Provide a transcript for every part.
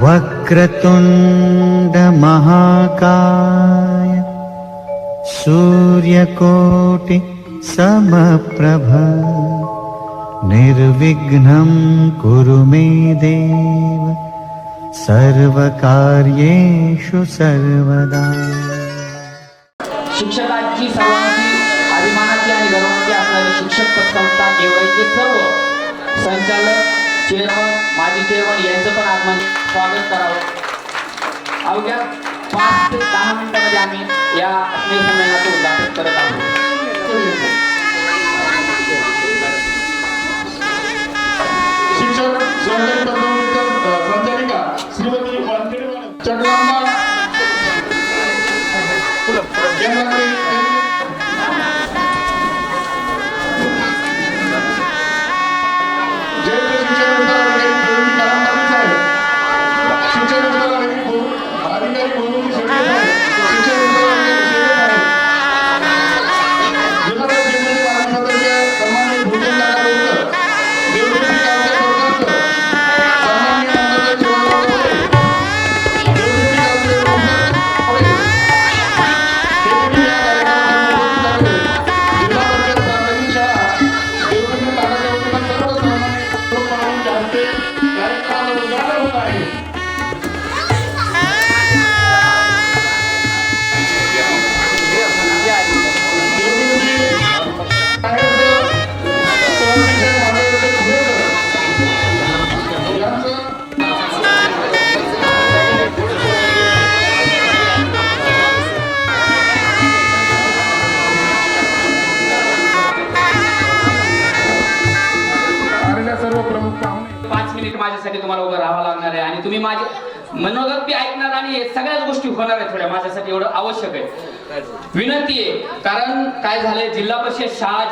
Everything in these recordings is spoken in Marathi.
वक्रतुंड महाकाय सूर्यकोटि समप्रभ निर्विघ्नं कुरु मे देव सर्वकार्येषु सर्वदा। शिक्षकांची सर्वांची अभिमानाची आणि गर्वाची असणारी शिक्षक पतसंस्था गेवराईचे सर्व संचालक, चेअरमन, माजी चेअरमन यांचं पण आगमन स्वागत करावं। अवघ्या 5 ते 10 मिनिटांमध्ये आम्ही या स्नेहसंमेलनाचं उद्घाटन करत आहोत। शिक्षक सहकारी संचालिका श्रीमती चंद्रांबा माझ्यासाठी तुम्हाला उभं राहावं लागणार आहे आणि तुम्ही माझे मनोगत बी ऐकणार आणि सगळ्याच गोष्टी होणार आहेत थोड्या माझ्यासाठी एवढं आवश्यक आहे। विनंती आहे, कारण काय झालंय, जिल्हा परिषद शाळा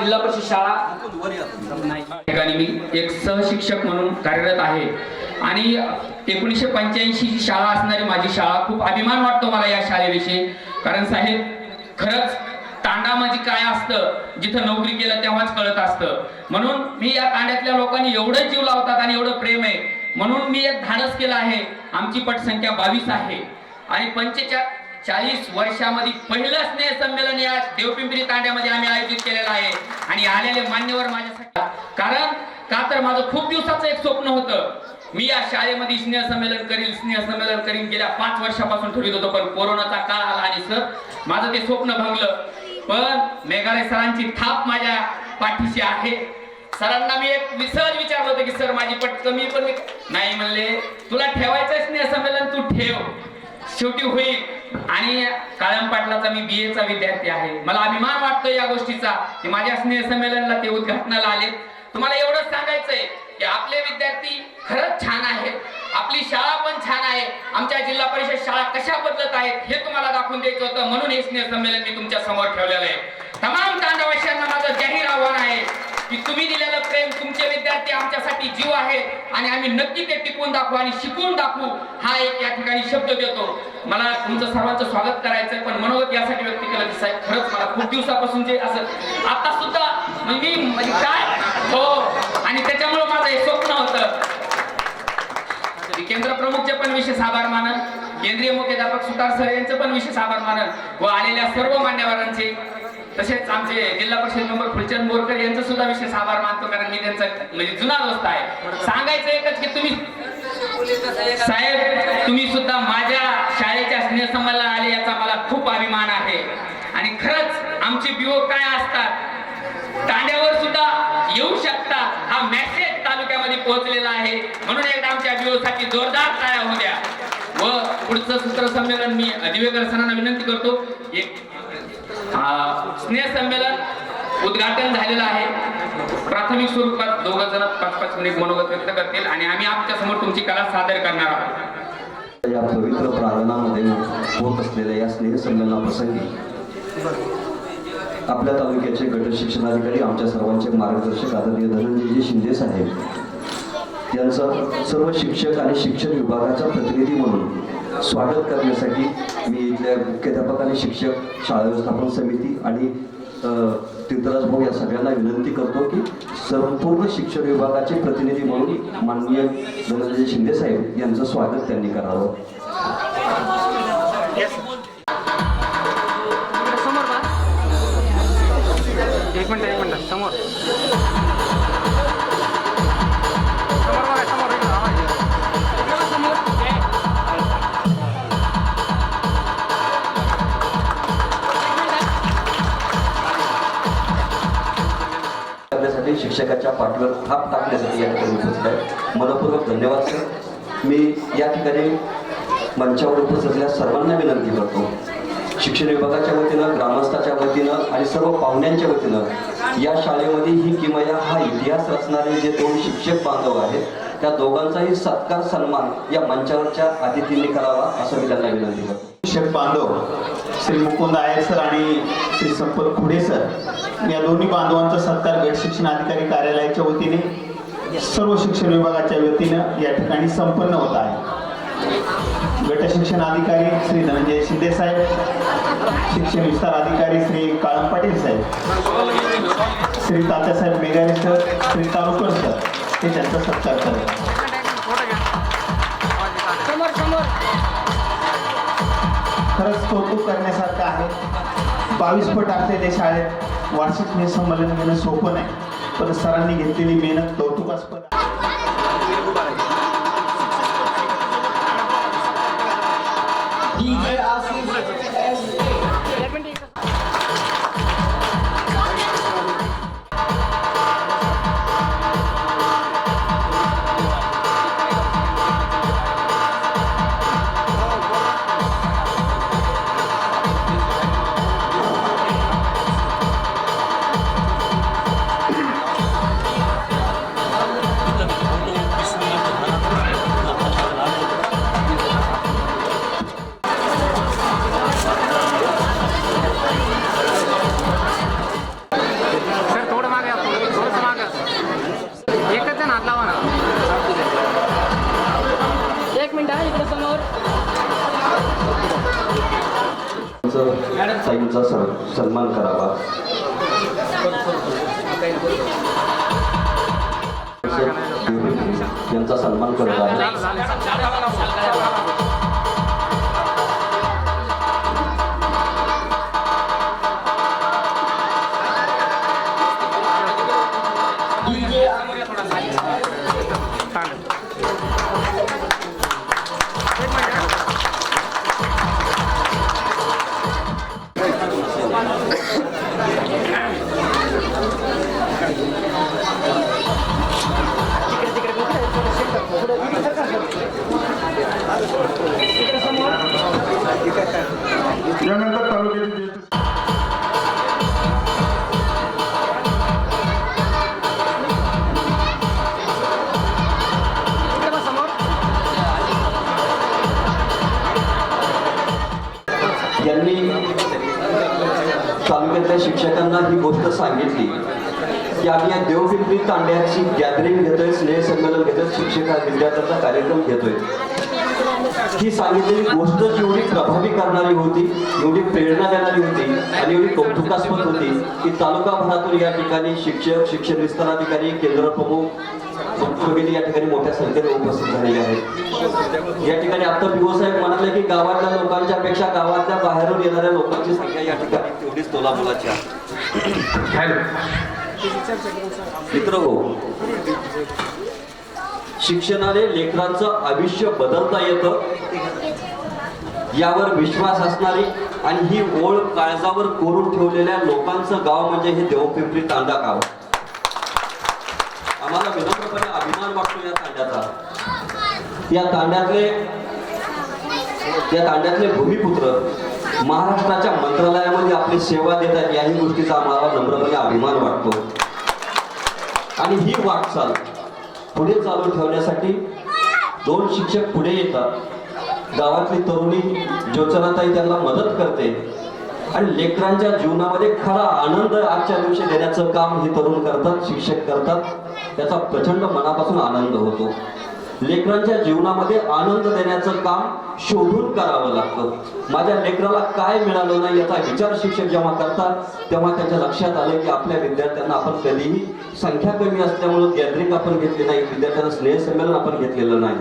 ठिकाणी मी एक सहशिक्षक म्हणून कार्यरत आहे आणि 1985 ची शाळा असणारी माझी शाळा, खूप अभिमान वाटतो मला या शाळेविषयी। कारण साहेब, खरंच तांडा म्हणजे काय असतं, जिथं नोकरी केलं तेव्हाच कळत असतं। म्हणून मी या तांड्यातल्या लोकांनी एवढं जीव लावतात आणि एवढं प्रेम आहे, म्हणून मी एक धाडस केलं आहे। आमची पटसंख्या 22 आहे आणि 45 वर्षामध्ये पहिलं स्नेह संमेलन या देवपिंपरी तांड्यामध्ये आम्ही आयोजित केलेलं आहे आणि आलेले मान्यवर माझ्यासाठी, कारण का तर माझं खूप दिवसाचं एक स्वप्न होतं, मी या शाळेमध्ये स्नेह संमेलन करीन गेल्या 5 वर्षापासून ठरवित होतो, पण कोरोनाचा काळ आला आणि सर माझं ते स्वप्न भंगलं। पण मेघालय सरांची थाप माझ्या पाठीशी आहे। सरांना मी एक सहज विचारलं होतं की सर माझी पट कमी, पण नाही म्हणले, तुला ठेवायचं स्नेह संमेलन तू ठेव, शेवटी होईल। आणि काळम पाटलाचा मी BA चा विद्यार्थी आहे, मला अभिमान वाटतो या गोष्टीचा की माझ्या स्नेह संमेलनाला ते उद्घाटनाला आले। तुम्हाला एवढंच सांगायचंय की आपले विद्यार्थी खरंच छान आहेत, आपली शाळा पण छान आहे, आमच्या जिल्हा परिषद शाळा कशा बदलत आहेत हे तुम्हाला दाखवून द्यायचं होतं, म्हणून हे स्नेह संमेलन मी तुमच्या समोर ठेवलेलं आहे। तमाम तांडवासियांना माझं जाहीर आव्हान आहे की तुम्ही दिलेलं प्रेम, तुमचे विद्यार्थी आमच्यासाठी जीव आहे आणि आम्ही नक्की ते टिकवून दाखवू आणि शिकवून दाखवू, हा एक या ठिकाणी शब्द देतो। मला तुमचं सर्वांचं स्वागत करायचंय, पण मनोगत यासाठी व्यक्त केलं की साहेब खरंच मला खूप दिवसापासून जे असं आता सुद्धा म्हणजे काय हो, आणि त्याच्यामुळे माझं हे स्वप्न होतं। केंद्र प्रमुखचे पण विशेष आभार मानन, केंद्रीय मुख्याध्यापक सुतार सर यांचे पण विशेष आभार मानन व आलेल्या सर्व मान्यवरांचे, तसेच आमचे जिल्हा परिषद मेंबर फुलचंद बोरकर यांचा सुद्धा विशेष आभार मानतो, कारण मी त्यांचा म्हणजे जुना दोस्त आहे। सांगायचं एकच की तुम्ही साहेब, तुम्ही सुद्धा माझ्या शाळेच्या स्नेह संमेलनाला आले याचा मला खूप अभिमान आहे। आणि खरंच आमचे BO काय असतात, तांड्यावर सुद्धा येऊ शकता, हा मेसेज तालुक्यामध्ये पोहोचलेला आहे, म्हणून एकदा आमच्या BO साठी जोरदार टाळ्या होऊ द्या। व पुढचं सूत्रसंमेलन मी दिवेकर सरांना विनंती करतो, एक स्नेह संमेलन उद्घाटन झालेलं आहे। प्राथमिक स्वरूपात 2 जण 5-5 मिनिट मनोगत व्यक्त करतील आणि आम्ही आमच्या समोर तुमची कला सादर करणार आहोत। या पवित्र प्रांगणामध्ये होत असलेल्या या स्नेह संमेलनाप्रसंगी आपल्या तालुक्याचे गट शिक्षणाधिकारी, आमच्या सर्वांचे मार्गदर्शक आदरणीय धनंजयजी शिंदे साहेब यांचं सर्व शिक्षक आणि शिक्षण विभागाचा प्रतिनिधी म्हणून स्वागत करण्यासाठी मी इथल्या मुख्याध्यापक आणि शिक्षक, शाळा व्यवस्थापन समिती आणि तीर्थराज भाऊ या सगळ्यांना विनंती करतो की संपूर्ण शिक्षण विभागाचे प्रतिनिधी म्हणून माननीय धनंजय शिंदे साहेब यांचं स्वागत त्यांनी करावं. एक मिनिट समोर करण्यासाठी शिक्षकाच्या पाठीवर थाप टाकण्यासाठी या ठिकाणी उपस्थित आहे. मनपूर्वक धन्यवाद सर. मी या ठिकाणी मंचावर उपस्थित असलेल्या सर्वांना विनंती करतो, शिक्षण विभागाच्या वतीनं, ग्रामस्थाच्या वतीनं आणि सर्व पाहुण्यांच्या वतीनं या शाळेमध्ये ही किमया हा इतिहास रचणारे जे 2 शिक्षक बांधव आहेत त्या दोघांचाही सत्कार सन्मान या मंचावरच्या अतिथींनी करावा असं मी त्यांना विनंती करतो. शिक्षक बांधव श्री मुकुंद आयर सर आणि श्री संपत खुडे सर या दोन्ही बांधवांचा सत्कार गट शिक्षण अधिकारी कार्यालयाच्या वतीने सर्व शिक्षण विभागाच्या वतीनं या ठिकाणी संपन्न होत आहे. गट शिक्षण अधिकारी श्री धनंजय शिंदे साहेब, शिक्षण विस्तार अधिकारी श्री काळम पाटील साहेब, श्री तात्यासाहेब मेघारे सर, श्री तालुकर सर हे त्यांचा सत्कार करतात. खरंच कौतुक करण्यासारखं आहे. 22 पट असलेल्या शाळेत वार्षिक स्नेहसंमेलन घेणं सोपं नाही, पण सरांनी घेतलेली मेहनत कौतुकास्पद आहे. ताईंचा सन्मान करावा. यांचा सन्मान करत आहे. यानंतर तालुक्यातील यांनी तालुक्यातल्या शिक्षकांना ही गोष्ट सांगितली की आम्ही या देवपिंपरी तांड्याची गॅदरिंग घेतोय, स्नेहसंमेलन घेतोय, शिक्षक विद्यार्थ्यांचा कार्यक्रम घेतोय. ही सांगितलेली गोष्ट जेवढी प्रभावी करणारी होती, एवढी प्रेरणा देणारी होती आणि एवढी कौतुकास्पद होती की तालुकाभरातून या ठिकाणी शिक्षक, शिक्षण विस्तार अधिकारी, केंद्र प्रमुख वगैरे या ठिकाणी मोठ्या संख्येने उपस्थित झालेले आहेत. या ठिकाणी आता पिओ साहेब म्हणाले की गावातल्या लोकांच्या पेक्षा गावातल्या बाहेरून येणाऱ्या लोकांची संख्या या ठिकाणी तेवढीच तोलामोलाची आहे. मित्र हो, शिक्षणाने लेकरांचं आयुष्य बदलता येतं यावर विश्वास असणारी आणि ही ओळ काळजावर कोरून ठेवलेल्या लोकांचं गाव म्हणजे हे देवपिंपरी तांडा गाव. आम्हाला विनम्रपणे अभिमान वाटतो या तांड्याचा. या तांड्यातले भूमिपुत्र महाराष्ट्राच्या मंत्रालयामध्ये आपली सेवा देतात, याही गोष्टीचा आम्हाला नम्रपणे अभिमान वाटतो. आणि ही वाटचाल पुढे चालू ठेवण्यासाठी 2 शिक्षक पुढे येतात. गावातली तरुणी ज्योत्सनाताई त्यांना मदत करते आणि लेकरांच्या जीवनामध्ये खरा आनंद आजच्या दिवशी देण्याचं काम हे तरुण करतात, शिक्षक करतात. त्याचा प्रचंड मनापासून आनंद होतो. लेकरांच्या जीवनामध्ये आनंद देण्याचं काम शोधून करावं लागतं. माझ्या लेकराला काय मिळालं नाही याचा विचार शिक्षक जेव्हा करतात तेव्हा त्यांच्या लक्षात आलं की आपल्या विद्यार्थ्यांना आपण कधीही संख्या कमी असल्यामुळे गॅदरिंग आपण घेतली नाही, विद्यार्थ्यांना स्नेहसंमेलन आपण घेतलेलं नाही.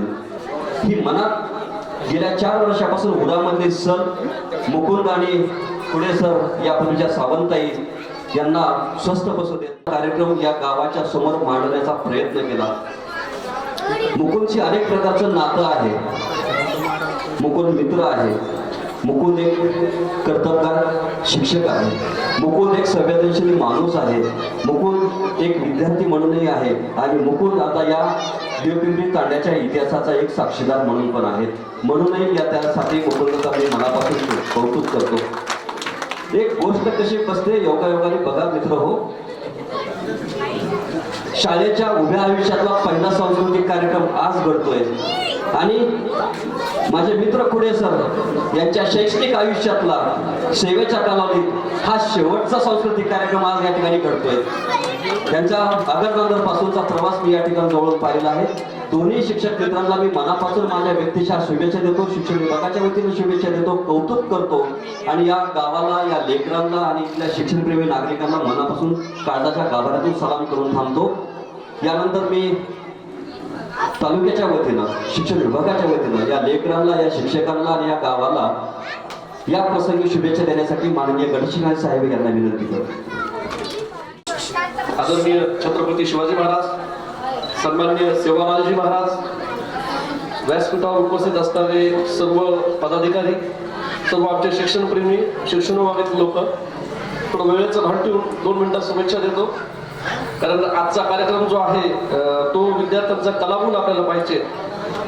ही मनात गेल्या 4 वर्षापासून उडामधले सर मुकुंद आणि पुढे सर या पूजा सावंताई यांना स्वस्थ बसू देत कार्यक्रम या गावाच्या समोर मांडण्याचा प्रयत्न केला. मुकुंदशी अनेक प्रकारचं नातं आहे. मुकुंद मित्र आहे, मुकुंद एक कर्तबगार शिक्षक आहे, मुकुंद एक संवेदनशील माणूस आहे, मुकुंद एक विद्यार्थी म्हणूनही आहे आणि मुकुंद आता या देवपिंपरी तांड्याच्या इतिहासाचा एक साक्षीदार म्हणून पण आहेत. म्हणूनही या त्यासाठी मुकुंदचा मी मनापासून कौतुक करतो. एक गोष्ट कशी बसते योगायोगाने बघा मित्र हो, शाळेच्या उभ्या आयुष्यातला पहिला सांस्कृतिक कार्यक्रम आज घडतोय आणि माझे मित्र खुडे सर यांच्या शैक्षणिक आयुष्यातला सेवेच्या कालावधीत हा शेवटचा सांस्कृतिक कार्यक्रम आज या ठिकाणी घडतोय. त्यांच्या आगरनगर पासूनचा प्रवास मी या ठिकाणी जवळून पाहिला आहे. दोन्ही शिक्षक मित्रांना मी मनापासून माझ्या व्यक्तिशा शुभेच्छा देतो, शिक्षण विभागाच्या वतीने शुभेच्छा देतो, कौतुक करतो आणि या गावाला, या लेकरांना आणि इथल्या शिक्षणप्रेमी नागरिकांना मनापासून काळजाच्या गाभाऱ्यातून सलाम करून थांबतो. यानंतर मी तालुक्याच्या वतीनं, शिक्षण विभागाच्या वतीनं या लेकरांना, या शिक्षकांना आणि या गावाला या प्रसंगी शुभेच्छा देण्यासाठी माननीय गणेशनाथ साहेब यांना विनंती करतो. आदरणीय छत्रपती शिवाजी महाराज, सन्माननीय सेवालालजी महाराज, व्यासपीठावर उपस्थित असणारे सर्व पदाधिकारी, सर्व आमचे शिक्षणप्रेमी, शिक्षणविभागातील लोक, थोडं वेळेचं भान ठेवून 2 मिनिटात शुभेच्छा देतो. कारण आजचा कार्यक्रम जो आहे तो विद्यार्थ्यांचा कलागुण आपल्याला पाहिजे.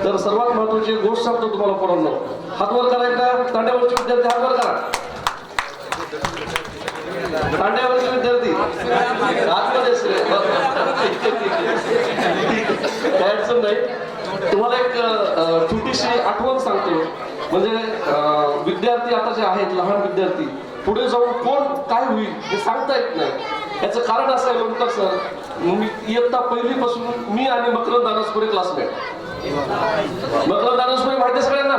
तर सर्वात महत्त्वाची गोष्ट सांगतो तुम्हाला पोरांनो, हात वर करा एकदा. तांड्यावरचे विद्यार्थी हात वर करा. तांड्यावरचे विद्यार्थी आतमध्ये काय अडचण नाही. तुम्हाला एक छोटीशी आठवण सांगतो. म्हणजे विद्यार्थी आता जे आहेत, लहान विद्यार्थी, पुढे जाऊन कोण काय होईल हे सांगता येत नाही. याचं कारण असं आहे म्हणतात सर, मी इयत्ता 1ली पासून मी आणि मकरंद दानसपुरे क्लासमेट. मकरंद दानसपुरे माहिती आहे सगळ्यांना,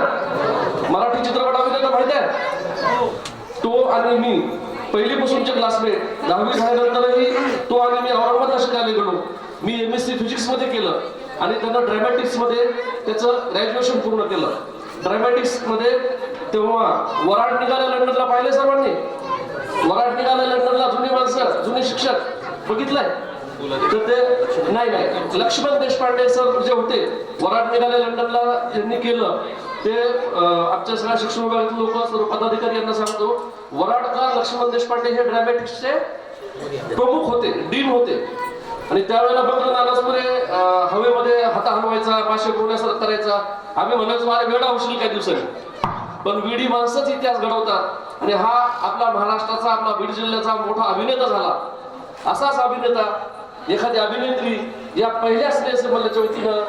मराठी चित्रपट अभिनेता माहिती आहे. तो आणि मी 1ली पासूनचे क्लासमेट. 10वी झाल्यानंतरही तो आणि मी औरंगाबादला शिकायला गेलो. मी MSc फिजिक्स मध्ये केलं आणि त्यानं ड्रॅमॅटिक्स मध्ये त्याचं ग्रॅज्युएशन पूर्ण केलं. ड्रॅमॅटिक्स मध्ये तेव्हा वराड निघाल्या लंडनला, पाहिले सर्वांनी वराड निघाल्या लंडनला, जुनी माणसं, जुने शिक्षक बघितलंय. तर ते नाही लक्ष्मण देशपांडे सर जे होते, वराड निघाल्या लंडनला यांनी केलं. ते आमच्या सगळ्या शिक्षण विभागातील लोक, सर्व पदाधिकारी यांना सांगतो, वराडकर लक्ष्मण देशपांडे हे ड्रॅमॅटिक्सचे प्रमुख होते, डीन होते. आणि त्यावेळेला बघलं नानसपुरे हवेमध्ये हाता हलवायचा, पाशे पोहण्यासारखं करायचा. आम्ही म्हणायचो अरे वेडा होशील काही दिवसांनी, पण विडी माणसंच इतिहास घडवतात. आणि हा आपला महाराष्ट्राचा, आपला बीड जिल्ह्याचा मोठा अभिनेता झाला. असाच अभिनेता, एखादी अभिनेत्री या पहिल्या स्नेहसंमेलनाच्या वतीनं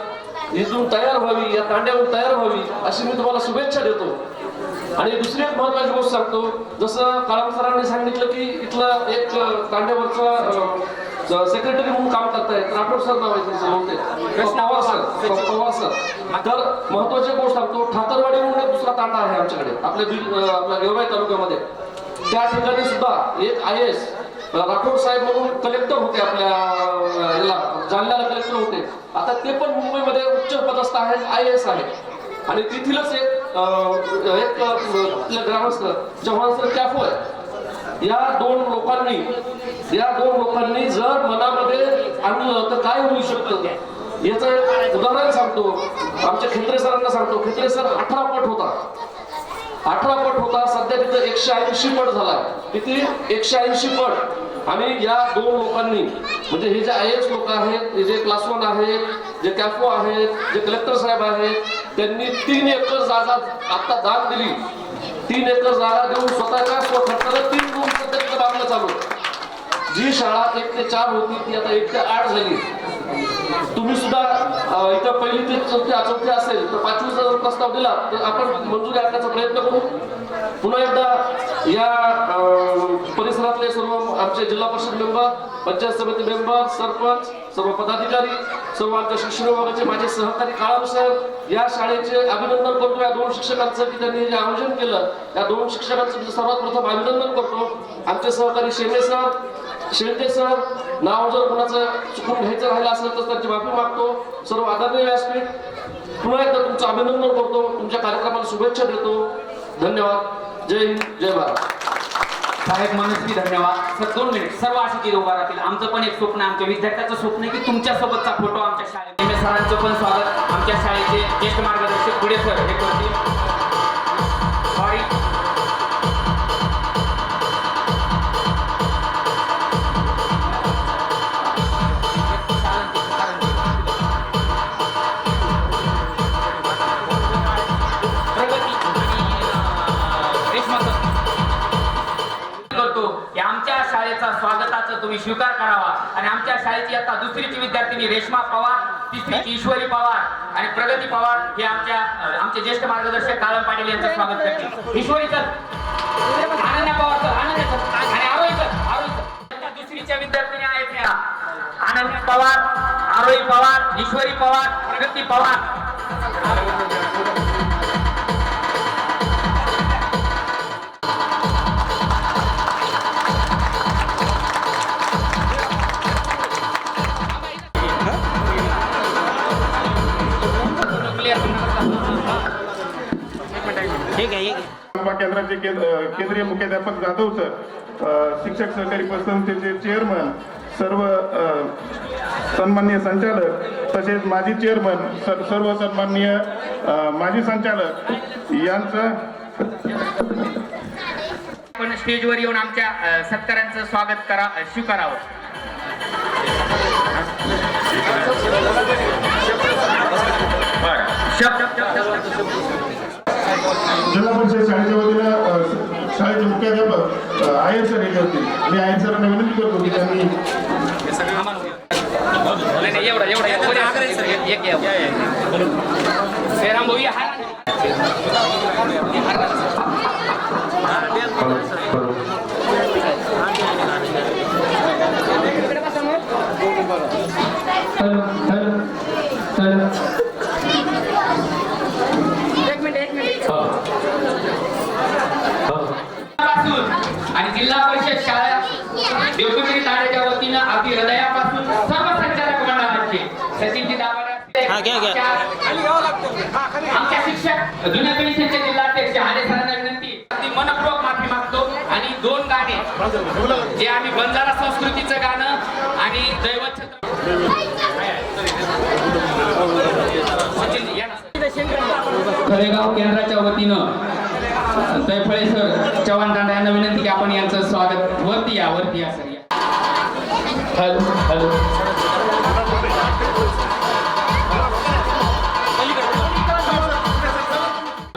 इथून तयार व्हावी, या तांड्यावरून तयार व्हावी, अशी मी तुम्हाला शुभेच्छा देतो. आणि दुसरी एक महत्वाची गोष्ट सांगतो. जसं काळम सरांनी सांगितलं की इथलं एक तांड्यावरचा सेक्रेटरी म्हणून काम करतायत, राठोड सर नाव आहे त्यांचं, पवार सर. तर महत्वाची गोष्ट सांगतो, ठाकरवाडी म्हणून एक दुसरा तांडा आहे आमच्याकडे, आपल्या गेवराई तालुक्यामध्ये. त्या ठिकाणी सुद्धा एक IAS राठोड साहेब म्हणून कलेक्टर होते, आपल्या याला जालन्याला कलेक्टर होते. आता ते पण मुंबईमध्ये उच्च पदस्थ आहेत, IAS आहेत. आणि तिथीलच एक ग्रामस्थ चव्हाण सर कॅफो आहे. या दोन लोकांनी जर मनामध्ये आणलं तर काय होऊ शकतं याचं एक उदाहरण सांगतो. आमच्या खेत्रे सरांना सांगतो. खेत्रे सर 18 पट होता. सध्या तिथं 180 पट झाला. किती? 180 पट. आणि या 2 लोकांनी, म्हणजे हे जे IAS लोक आहेत, हे जे क्लास 1 आहेत, जे कॅफो आहेत, जे कलेक्टर साहेब आहेत, त्यांनी 3 एकर जागा आता दान दिली. 3 एकर जागा देऊन स्वतःच्या खर्चाला 3 रूम सध्या बांधणं चालू. जी शाळा 1 ते 4 होती ती आता 1 ते 8 झाली. तुम्ही सुद्धा इथं पहिली ते चौथी असेल तर 5वीचा जर प्रस्ताव दिला तर आपण मंजुरी आणण्याचा प्रयत्न करू. पुन्हा एकदा या परिसरातले सर्व आमचे जिल्हा परिषद मेंबर, पंचायत समिती मेंबर, सरपंच, सर्व पदाधिकारी, सर्व आमच्या शिक्षण विभागाचे माझे सहकारी काळाम सर, या शाळेचे अभिनंदन करतो. या 2 शिक्षकांचं की त्यांनी जे आयोजन केलं या 2 शिक्षकांचं सर्वात प्रथम अभिनंदन करतो. आमचे सहकारी शेमे सर, शेळके सर, नाव जर कोणाचं चुकून घ्यायचं राहिलं असेल तर त्यांची माफी मागतो. सर्व आदरणीय व्यासपीठ, पुन्हा एकदा तुमचं अभिनंदन करतो, तुमच्या कार्यक्रमाला शुभेच्छा देतो. धन्यवाद. जय हिंद, जय भारत. साहेब मनस्वी धन्यवाद. सर 2 मिनिट सर्व अशी तिथे उभा राहतील. आमचं पण एक स्वप्न आहे, आमच्या विद्यार्थ्याचं स्वप्न आहे की तुमच्या सोबतचा फोटो आमच्या शाळेत. एम सरांचं पण स्वागत आमच्या शाळेचे ज्येष्ठ मार्गदर्शक पुढे सर हे करतील. सॉरी आमच्या शाळेचा स्वागताचं तुम्ही स्वीकार करावा. आणि आमच्या शाळेची आता 2रीची विद्यार्थिनी रेश्मा पवार, 3रीची ईश्वरी पवार आणि प्रगती पवार हे आमचे ज्येष्ठ मार्गदर्शक काळम पाटील यांचं स्वागत करतील. Ishwari sir, Ananya Pawar sir, Ananya sir आणि आरोही सर. 2रीच्या विद्यार्थिनी आहेत ह्या अनन्या पवार, आरोही पवार, ईश्वरी पवार, प्रगती पवार. केंद्राचे केंद्रीय मुख्याध्यापक जाधव सर, शिक्षक सहकारी पतसंस्थेचे चेअरमन, सर्व सन्माननीय संचालक तसेच माजी चेअरमन, सर्व सन्माननीय माजी संचालक यांचं पण स्टेजवर येऊन आमच्या सत्कारांचं स्वागत स्वीकारावं. जिल्हा परिषद शाळेच्या वतीनं शाळेचे मुख्याध्यापक आयर सर येत होते. मी आयर सरांना विनंती करतो की त्यांनी आणि जिल्हा परिषद शाळा देवपिंपरी तांड्याच्या वतीनं अगदी हृदयापासून सर्व संचालक मंडळाचे सचिनजी दाभाडे, आमच्या शिक्षक जुन्या पेन्शनचे जिल्हाध्यक्ष हाडे सरांना विनंती, अगदी मनपूर्वक माफी मागतो. आणि 2 गाणे जे आम्ही बंजारा संस्कृतीचं गाणं आणि दैवत खरेगाव केंद्राच्या वतीनं तैफळे सर, चव्हाण दांडा यांना विनंती की आपण यांचं स्वागत. वरती या सर या. Hello hello.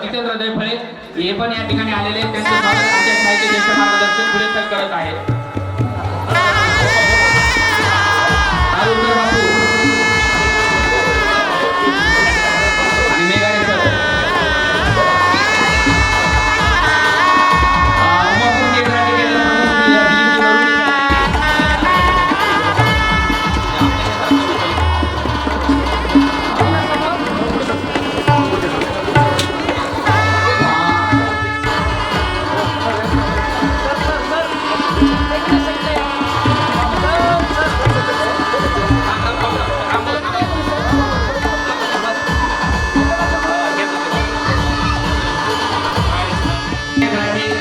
जितेंद्र दैफळे हे पण या ठिकाणी आलेले, त्यांचं स्वागत आमच्या शाळेचे ज्येष्ठ मार्गदर्शक पुढे सर करत आहेत. आणि मेघाडे सर,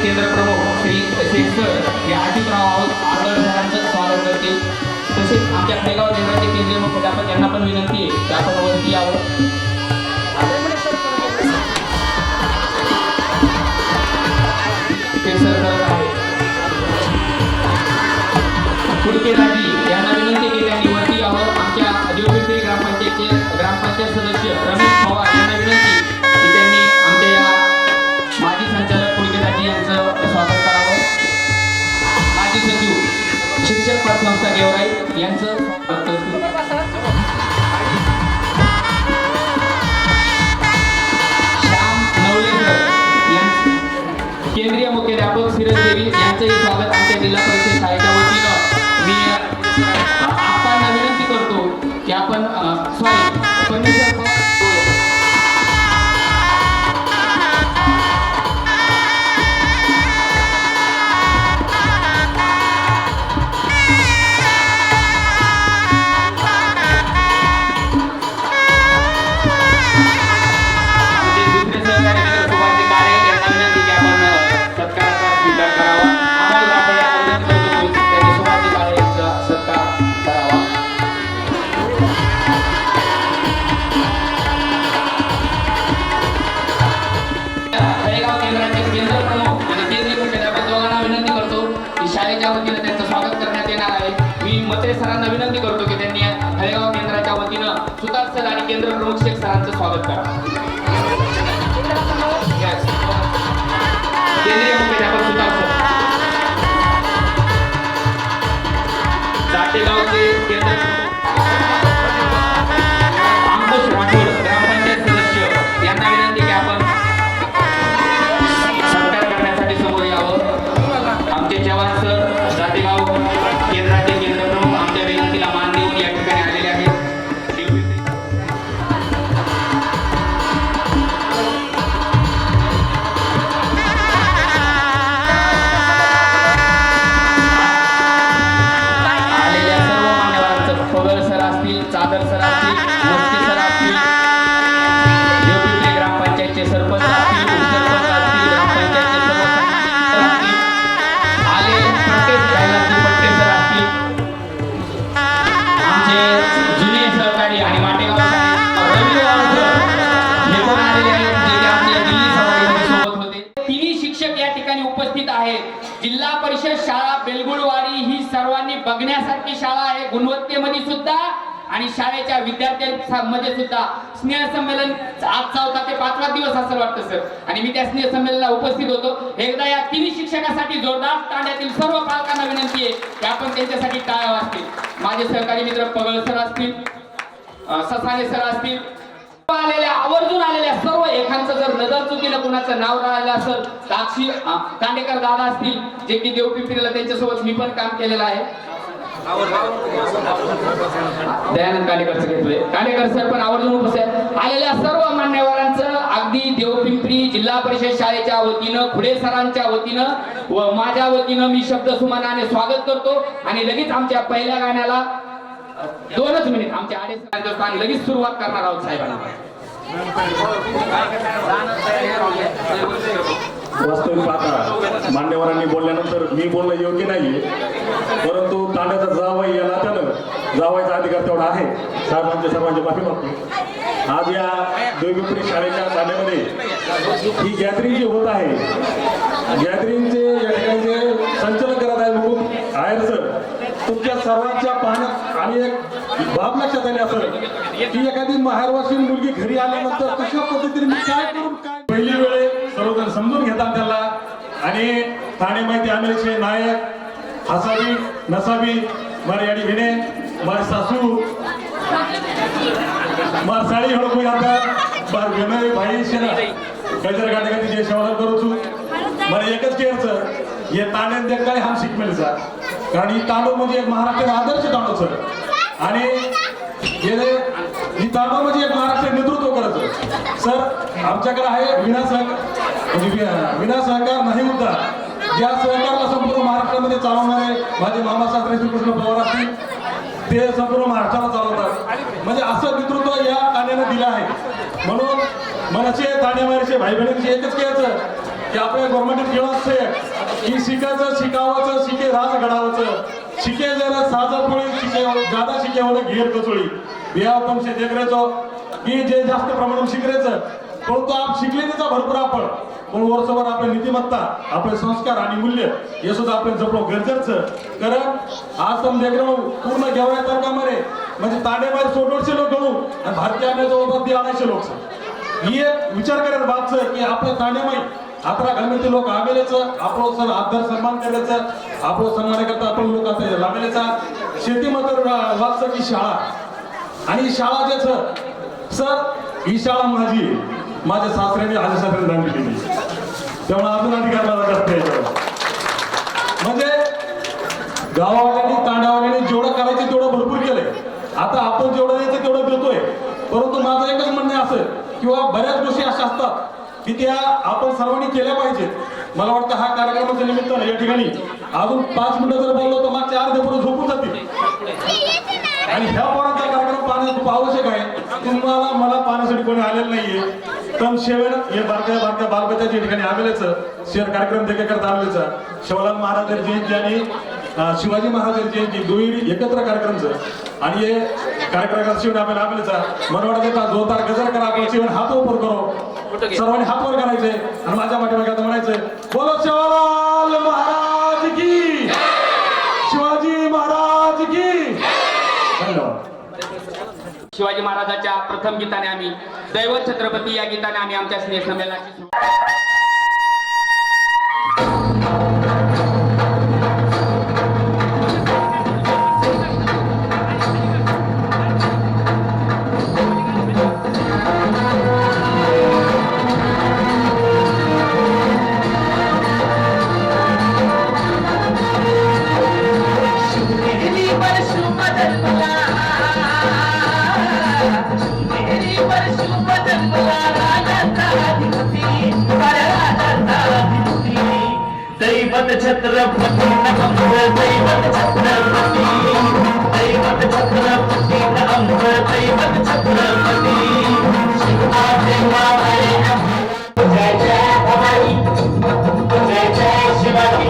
केंद्र प्रमुख श्री शेखर या अजितराव आदळकरांचं स्वागत करतील. तसेच आमच्या खरेगाव केंद्राचे केंद्रीय मुख्याध्यापक यांना पण विनंती आहे की आपण वरती यावं. कुडकेराजी यांना विनंती की त्यांनी वरती यावं. आमच्या देवपिंपरी ग्रामपंचायत सदस्य रमेश पवार यांना विनंती की त्यांनी आमच्या या माजी संचालक कुडकेराजी यांचं स्वागत करावं. माजी सचिव शिक्षक पतसंस्था गेवराई यांचं स्वागत करतो. मत्रे सरांना विनंती करतो की त्यांनी हरेगाव केंद्राच्या वतीनं सुतार सर आणि केंद्र प्रमुख शेख सरांचं स्वागत करा. Yes. केंद्रीय मुख्याध्यापक सुतार सर, जाटेगावचे केंद्र अंकुश राठोड ग्रामपंचायत सदस्य यांना विनंती की आपण सत्कार करण्यासाठी समोर यावं. आमचे जवान सर जातेगाव केंद्राचे केंद्र प्रमुख आमच्या विनंतीला मान देऊन या ठिकाणी आलेले आहेत. आलेल्या सर्व मान्यवरांचं पगळ सर असतील, चादर सर असतील, मस्के सर असतील, देवपिंपरी ग्रामपंचायतचे सरपंच असतील, उपसरपंच असतील, ग्रामपंचायतचे सर्व सदस्य असतील, आले प्रत्येक कैलासजी पट्टे सर असतील, आमचे जुने सहकारी आणि माटेगाव रविवार सर हे पण आलेले आहेत, जे की आपल्या दिल्ली सभागृहामध्ये सोबत होते. तिन्ही शिक्षक या ठिकाणी उपस्थित आहेत. जिल्हा परिषद शाळा बेलगुडवाडी ही सर्वांनी बघण्यासारखी शाळा आहे, गुणवत्तेमध्ये सुद्धा आणि शाळेच्या विद्यार्थ्यांमध्ये सुद्धा. स्नेह संमेलन आजचा होता ते 5वा दिवस असं वाटतं सर, आणि मी त्या स्नेह संमेलनाला उपस्थित होतो. एकदा या तिन्ही शिक्षकासाठी जोरदार तांड्यातील सर्व पालकांना विनंती आहे की आपण त्यांच्यासाठी टाळ्या वाजतील. माझे सहकारी मित्र पगळ सर असतील, ससाने सर असतील, आलेल्या आवर्जून आलेल्या सर्व एकांचं जर नजर चुकीनं कुणाचं नाव राहिलं असेल, साक्षी कांडेकर दादा असतील, जे की देवपिंपरीला त्यांच्यासोबत मी पण काम केलेलं आहे. दयानंद कांडेकरचं घेतोय, कांडेकर सर पण आवर्जून उपस्थित आहेत. आलेल्या सर्व मान्यवरांचं अगदी देवपिंपरी जिल्हा परिषद शाळेच्या वतीनं, खुडे सरांच्या वतीनं व माझ्या वतीनं मी शब्द सुमनाने स्वागत करतो. आणि लगेच आमच्या पहिल्या गाण्याला 2च मिनिट आमच्या आडेसरांचं स्थान लगेच सुरुवात करणार आहोत साहेबांना. वास्तविक पाहता मान्यवरांनी बोलल्यानंतर मी बोलणं योग्य नाहीये, परंतु तांड्याचा जावई या नात्यानं जावायचा अधिकार तेवढा आहे. सर्वांची माफी मागतो. आज या देवपिंपरी शाळेच्या तांड्यामध्ये ही गॅदरिंग जी होत आहे, गॅदरिंगचे या ठिकाणी जे संचलन करत आहे मुकुंद आयर सर, तुमच्या सर्वांच्या पाहण्यात आणि एक बाब लक्षात आली असेल की एखादी माहेरवाशीन मुलगी घरी आल्यानंतर कशा पद्धतीने मी काय करून काय पहिली वेळे सर्वजण समजून घेतात त्याला. आणि ठाणे माहिती आमेलचे नायक हसाबी नसाबी मारे याडी घेणे मारे सासू मार साडी हळू कोई आता बार घेणे भाई शेना गजर गाठी जे शेवण करू छू मला एकच केअरचं हे तांडे देख काय हम शिक मिळचा, कारण ही तांडव म्हणजे एक महाराष्ट्राचा आदर्श तांडव सर. आणि ही तांडव म्हणजे एक महाराष्ट्र नेतृत्व करायचं सर. आमच्याकडे आहे विना सहकार नाही मुद्दा, ज्या सहकारला संपूर्ण महाराष्ट्रामध्ये चालवणारे माझे मामा शास्त्री श्रीकृष्ण पवार असतील, ते संपूर्ण महाराष्ट्राला चालवतात. म्हणजे असं नेतृत्व या तांड्यानं दिलं आहे. म्हणून मनाचे तांड्यामारीचे भाई बहिणींचे एकच घ्यायचं की आपल्या गव्हर्नमेंट केव्हाच की शिकायचं शिकावाचं शिके राज घडावाचं शिके जरा साजर पोळी शिके जादा शिकेवलं घेर कचोळी बिहाव तुमचे देखरेचो की जे जास्त प्रमाणात शिकरेचं, परंतु आप शिकले त्याचा भरपूर आपण पण वर्षभर आपल्या नीतिमत्ता आपले संस्कार आणि मूल्य हे सुद्धा आपले जपणं गरजेचं. कारण आज तुम देखणं पूर्ण घेवड्या तर्कामध्ये म्हणजे तांडेमारी 100 लोक गणू आणि भारतीय आम्ही जवळपास 150 लोक ही एक विचार करायला बाबचं की आपल्या तांडेमाई आता गणपती लोक आमेलेचं आपलं सर आदर सन्मान करायचं, आपलं सन्मान करता आपण लोक आता लामेलेचा शेतीमध्ये वाचचं की शाळा आणि शाळा जे सर ही शाळा माझ्या सासऱ्याने आजी सासऱ्याने दान केली, त्यामुळे अजून अधिकार मला जास्त याच्यावर. म्हणजे गावावाल्यांनी तांड्यावाल्यांनी जेवढं करायचं तेवढं भरपूर केलंय. आता आपण जेवढं द्यायचं तेवढं देतोय, परंतु माझं एकच म्हणणं असं किंवा बऱ्याच गोष्टी अशा असतात की त्या आपण सर्वांनी केल्या पाहिजेत. मला वाटतं हा कार्यक्रमाच्या निमित्तानं या ठिकाणी अजून 5 मिनिटं जर बोललो तर मागच्या अर्धे पुढे झोपून जातील. आणि ह्या पोरांचा कार्यक्रम पाहणं खूप आवश्यक आहे. तुम्हाला मला पाहण्यासाठी कोणी आलेलं नाहीये, पण शेवण हे बारक्या बालबच्चाच्या ठिकाणी आलेलं शेअर कार्यक्रम देखील करता आलेलं शिवलाल महाराज जयंती आणि शिवाजी महाराज जयंती दोन्ही एकत्र कार्यक्रमचं आणि हे कार्यक्रम शिवण आपल्याला आलेलं मला वाटतं जोरदार गजर करा आपण शिवण हात वर करो, सर्वांनी हात वर करायचे आणि माझ्या पाठीमागे आता म्हणायचंय बोलो शिवलाल महाराज की, शिवाजी महाराज की. शिवाजी महाराजांच्या प्रथम गीताने आम्ही दैवत छत्रपती या गीताने आम्ही आमच्या स्नेहसंमेलनाची सुरुवात दैवत छत्रपती दैवत छत्रपती दैवत छत्रपती दैवत छत्रपती शिवाजी महाराज जय जय भवानी जय जय शिवाजी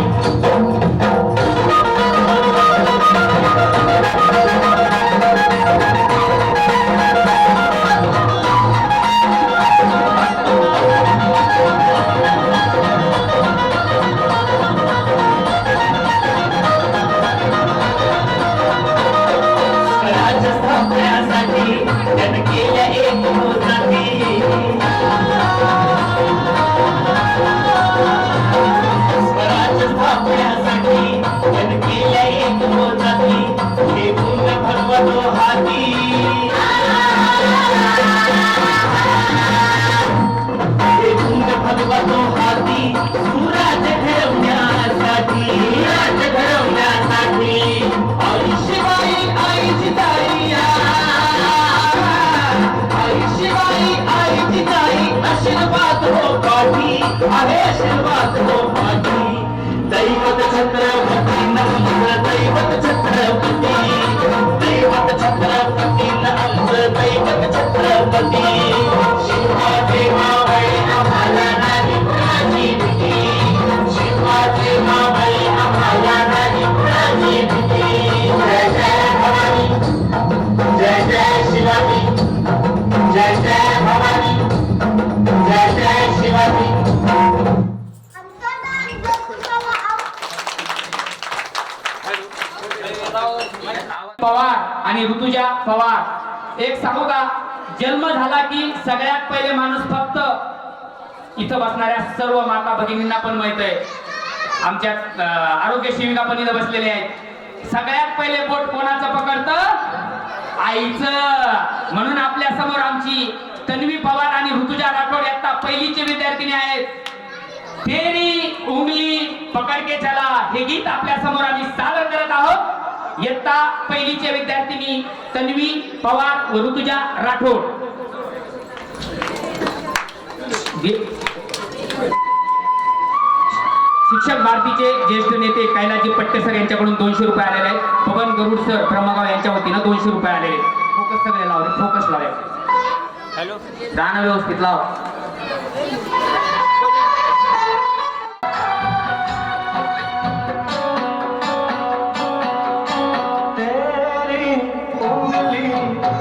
आशीर्वाद हो पाठी दैवत छत्रपती नमः दैवत छत्रपती दैवत छत्रपती नमः दैवत छत्रपती शिवाजी मावळे आम्हाला नाही कुणाची भीती शिवाजी मावळे आम्हाला नाही कुणाची भीती जय जय भवानी जय जय शिवाजी जय जय भवानी जय जय शिवाजी पवार आणि ऋतुजा पवार. एक सांगू का, जन्म झाला की सगळ्यात पहिले माणूस फक्त इथं बसणाऱ्या सर्व माता भगिनींना पण माहित आहे, आमच्या आरोग्य सेविका पण इथं बसलेले आहेत, सगळ्यात पहिले बोट कोणाचं पकडतं? आईचं. म्हणून आपल्या समोर आमची तन्वी पवार आणि ऋतुजा राठोड आता पहिलीचे विद्यार्थिनी आहेत. तेरी उंगली पकड के चला हे गीत आपल्या समोर आम्ही सादर करत आहोत. इयत्ता पहिलीचे विद्यार्थिनी तन्वी पवार व ऋतुजा राठोड. शिक्षक भारतीचे ज्येष्ठ नेते कैलाजी पट्टेसर यांच्याकडून 200 रुपये आलेले आहेत. पवन गरुड सर ब्रह्मगाव यांच्या वतीनं 200 रुपये आलेले. फोकस सगळे लावले, फोकस लावले. हॅलो, गाणं व्यवस्थित लाव.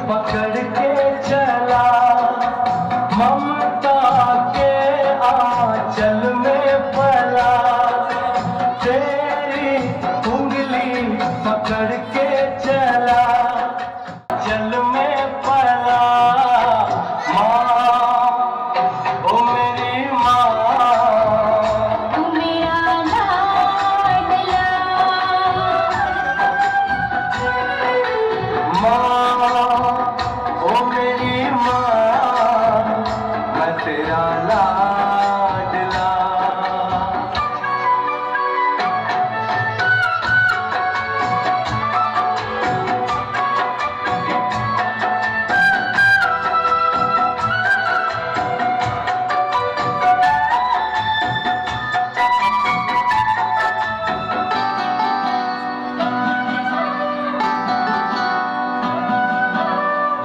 पकड़ के चला ममता के आंचल में पला तेरी उंगली पकड़ के चला जल में पला माँ ओ मेरी माँ मेरा लाडला माँ ओ मेरी माँ मैं तेरा लाडला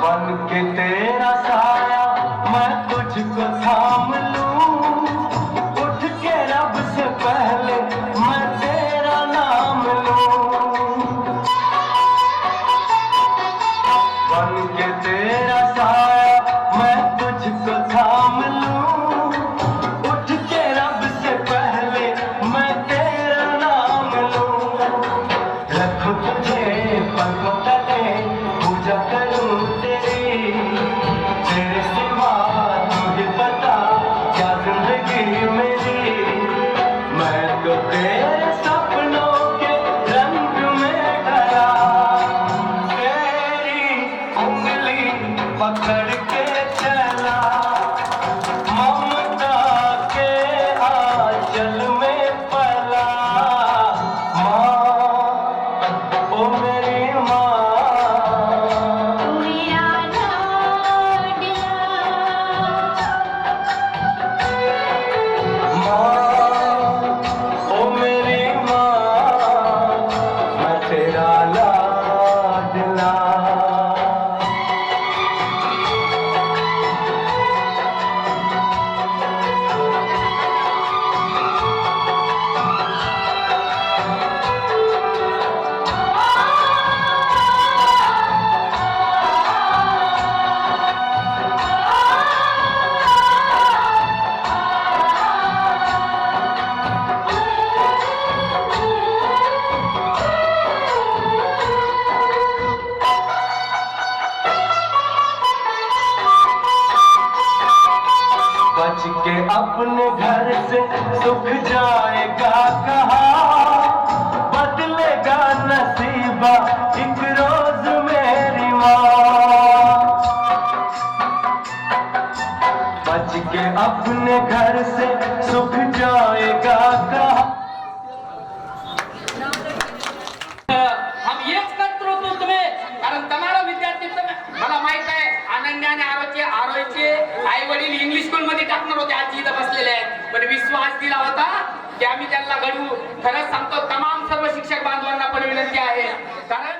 बन के तेरा साया मैं तुझको थाम लूं बच के अपने घर से सुख जाएगा कहाँ, बदलेगा नसीबा एक रोज मेरी माँ। बच के अपने घर से सुख जाएगा कहाँ। हम एक करतो तुम्ही, कारण तुम्हाला विद्यार्थी मला माहित आहे अनन्या आणि आरोचे आई वडील इंग्लिश स्कूल मध्ये टाकणार होते, आज इथं बसलेले आहेत, पण विश्वास दिला होता की आम्ही त्यांना घडवू. खरंच सांगतो तमाम सर्व शिक्षक बांधवांना पण विनंती आहे, कारण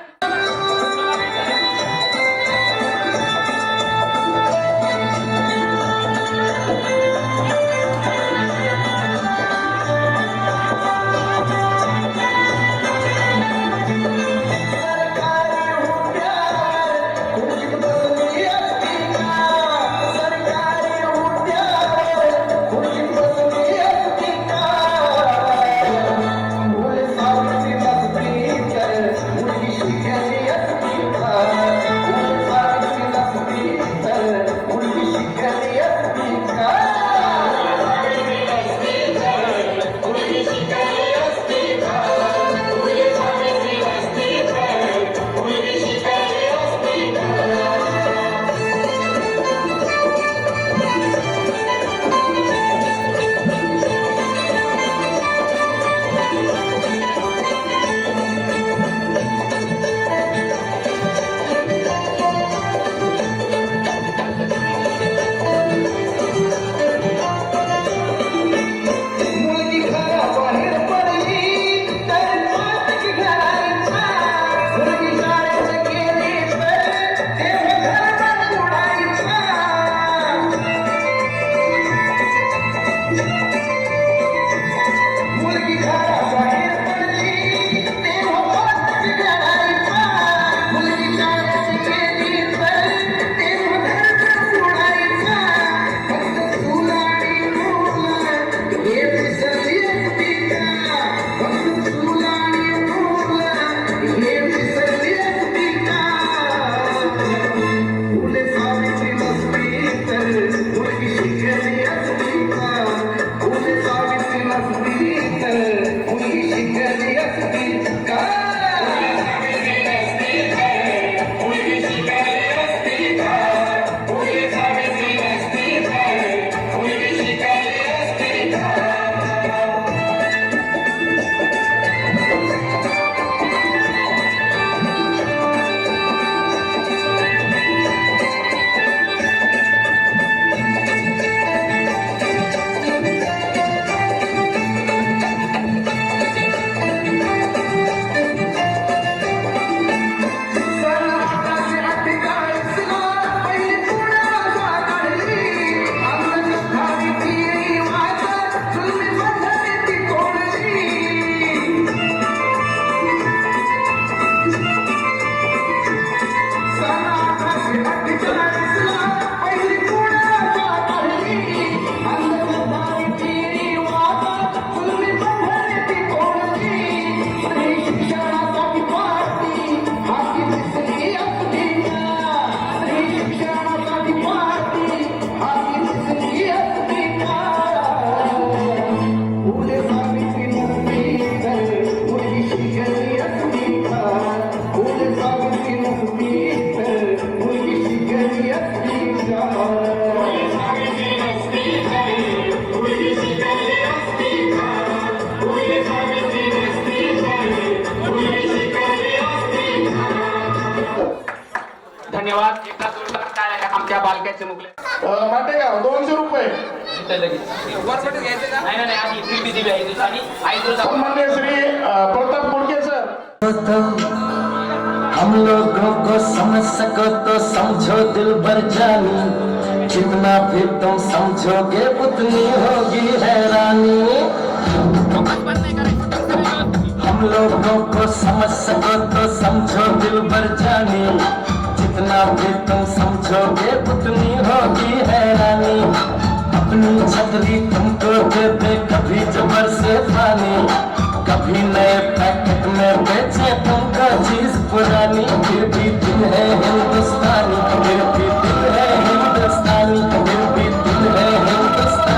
धन्यवाद. एकदा जोरदार टाळ्या आमच्या बालकाचे मुगले. माटेगाव 200 रुपये. नाही आधी फिरती दिली आहे आणि आई सन्माननीय श्री प्रताप मुडके सर. हम लोगों को समझ सको तो समझो दिल भर जानी, जितना भी तुम समझोगे उतनी होगी हैरानी। हम लोगों को समझ सको तो समझो दिल भर जानी, जितना भी तुम समझोगे उतनी होगी हैरानी। अपनी छतरी तुमको दे दे कभी जबर से पानी, कभी नए पैकेट में बेचे तुमको चीज पुरानी। फिर भी दिल है हिंदुस्तानी, फिर भी दिल है हिंदुस्तानी, फिर भी दिल है हिंदुस्तानी।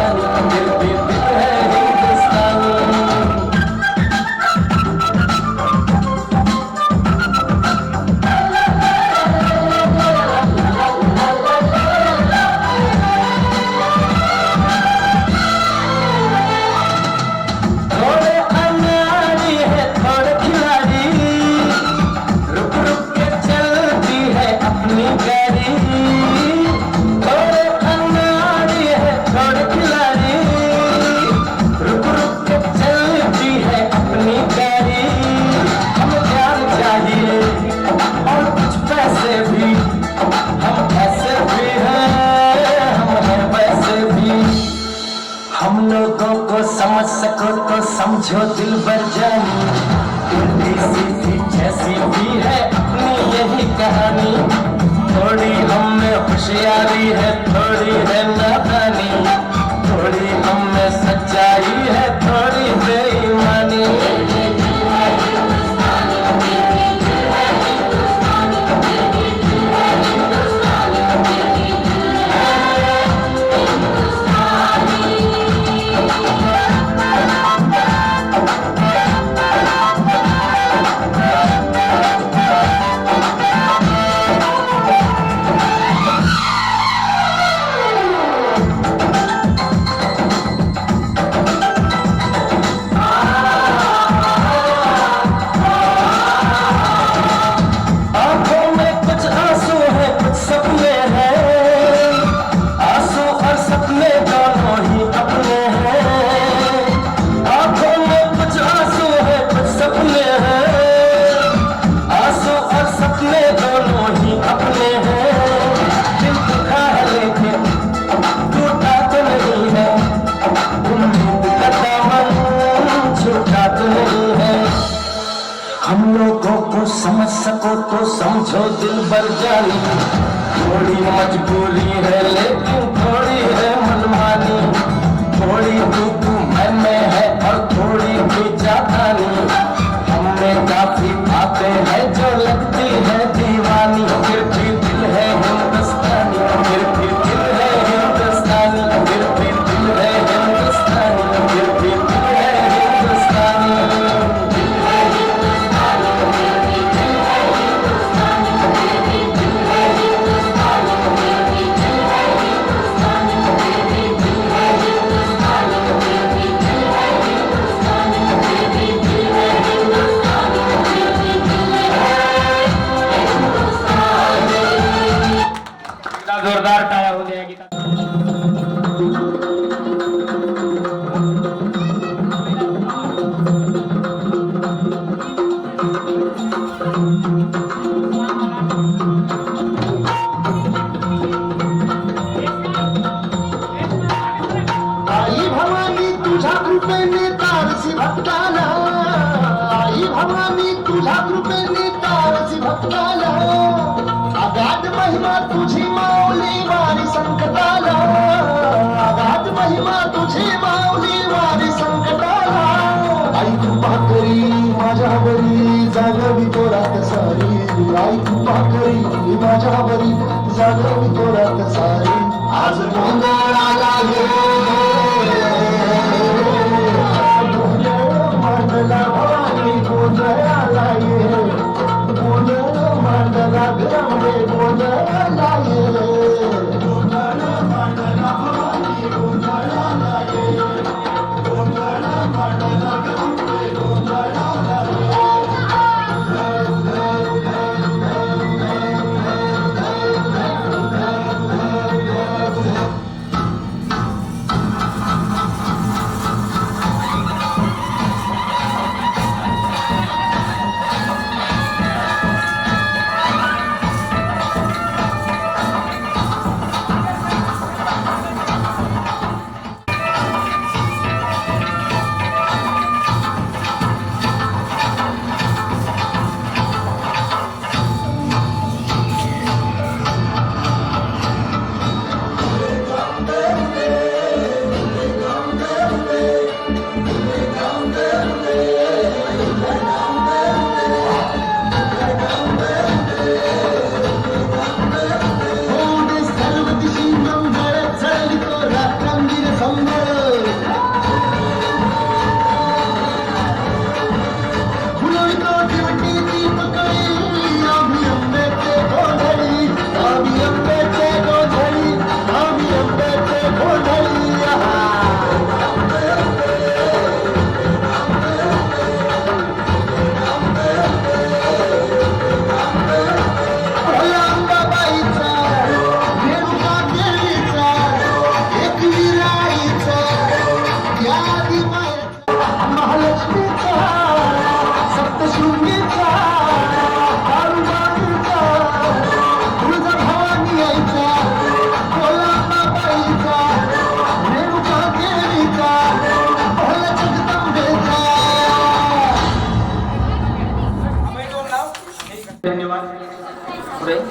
लोगों को समझ सको तो समझो दिल भर जानी, उल्टी सीधी जैसी भी है अपनी यही कहानी, थोड़ी हम में होशियारी है थोड़ी है नादानी, थोड़ी हम में सच्चाई है थोड़ी बेईमानी। आंखों में कुछ आंसू है कुछ सपने हैं, आंसू और सपने दोनों ही अपने हैं। आंखों में कुछ आंसू है कुछ सपने हैं, आंसू और सपने दोनों ही अपने हैं। दिल दुखा है लेकिन टूटा तो नहीं है, उम्मीद का दामन छूटा तो नहीं है। हम लोगों को समझ सको तो समझो दिल भर जानी, थोड़ी मजबूरी है लेकिन थोड़ी है मनमानी, थोड़ी तू मैं है और थोड़ी भी जातानी। हमने काफी बातें हैं जो लगती है दीवानी, फिर भी दिल है हिंदुस्तानी, फिर भी दिल है हिंदुस्तानी, फिर भी दिल है हिंदुस्तानी, फिर भी दिल है हिंदुस्तानी। जोरदार टाळ्या होऊ द्या गीता। आई भवानी तुझ्या कृपेने तारसी भक्ताला, आई भवानी तुझ्या कृपेने तारसी भक्ताला, अगाध महिमा तुझी माऊली वारी संकटाला, अगाध महिमा तुझी माऊली वारी संकटाला। आई कृपा करी माझ्यावरी जागवी तोरात सारी, आई कृपा करी माझ्यावरी जागवी तोरात सारी। आज गोंधळ आला मांडला भवानी गोंधळ आला ये, गोंधळ मांडला गरमले गोंधळ आला ये, गोंधळ मांडला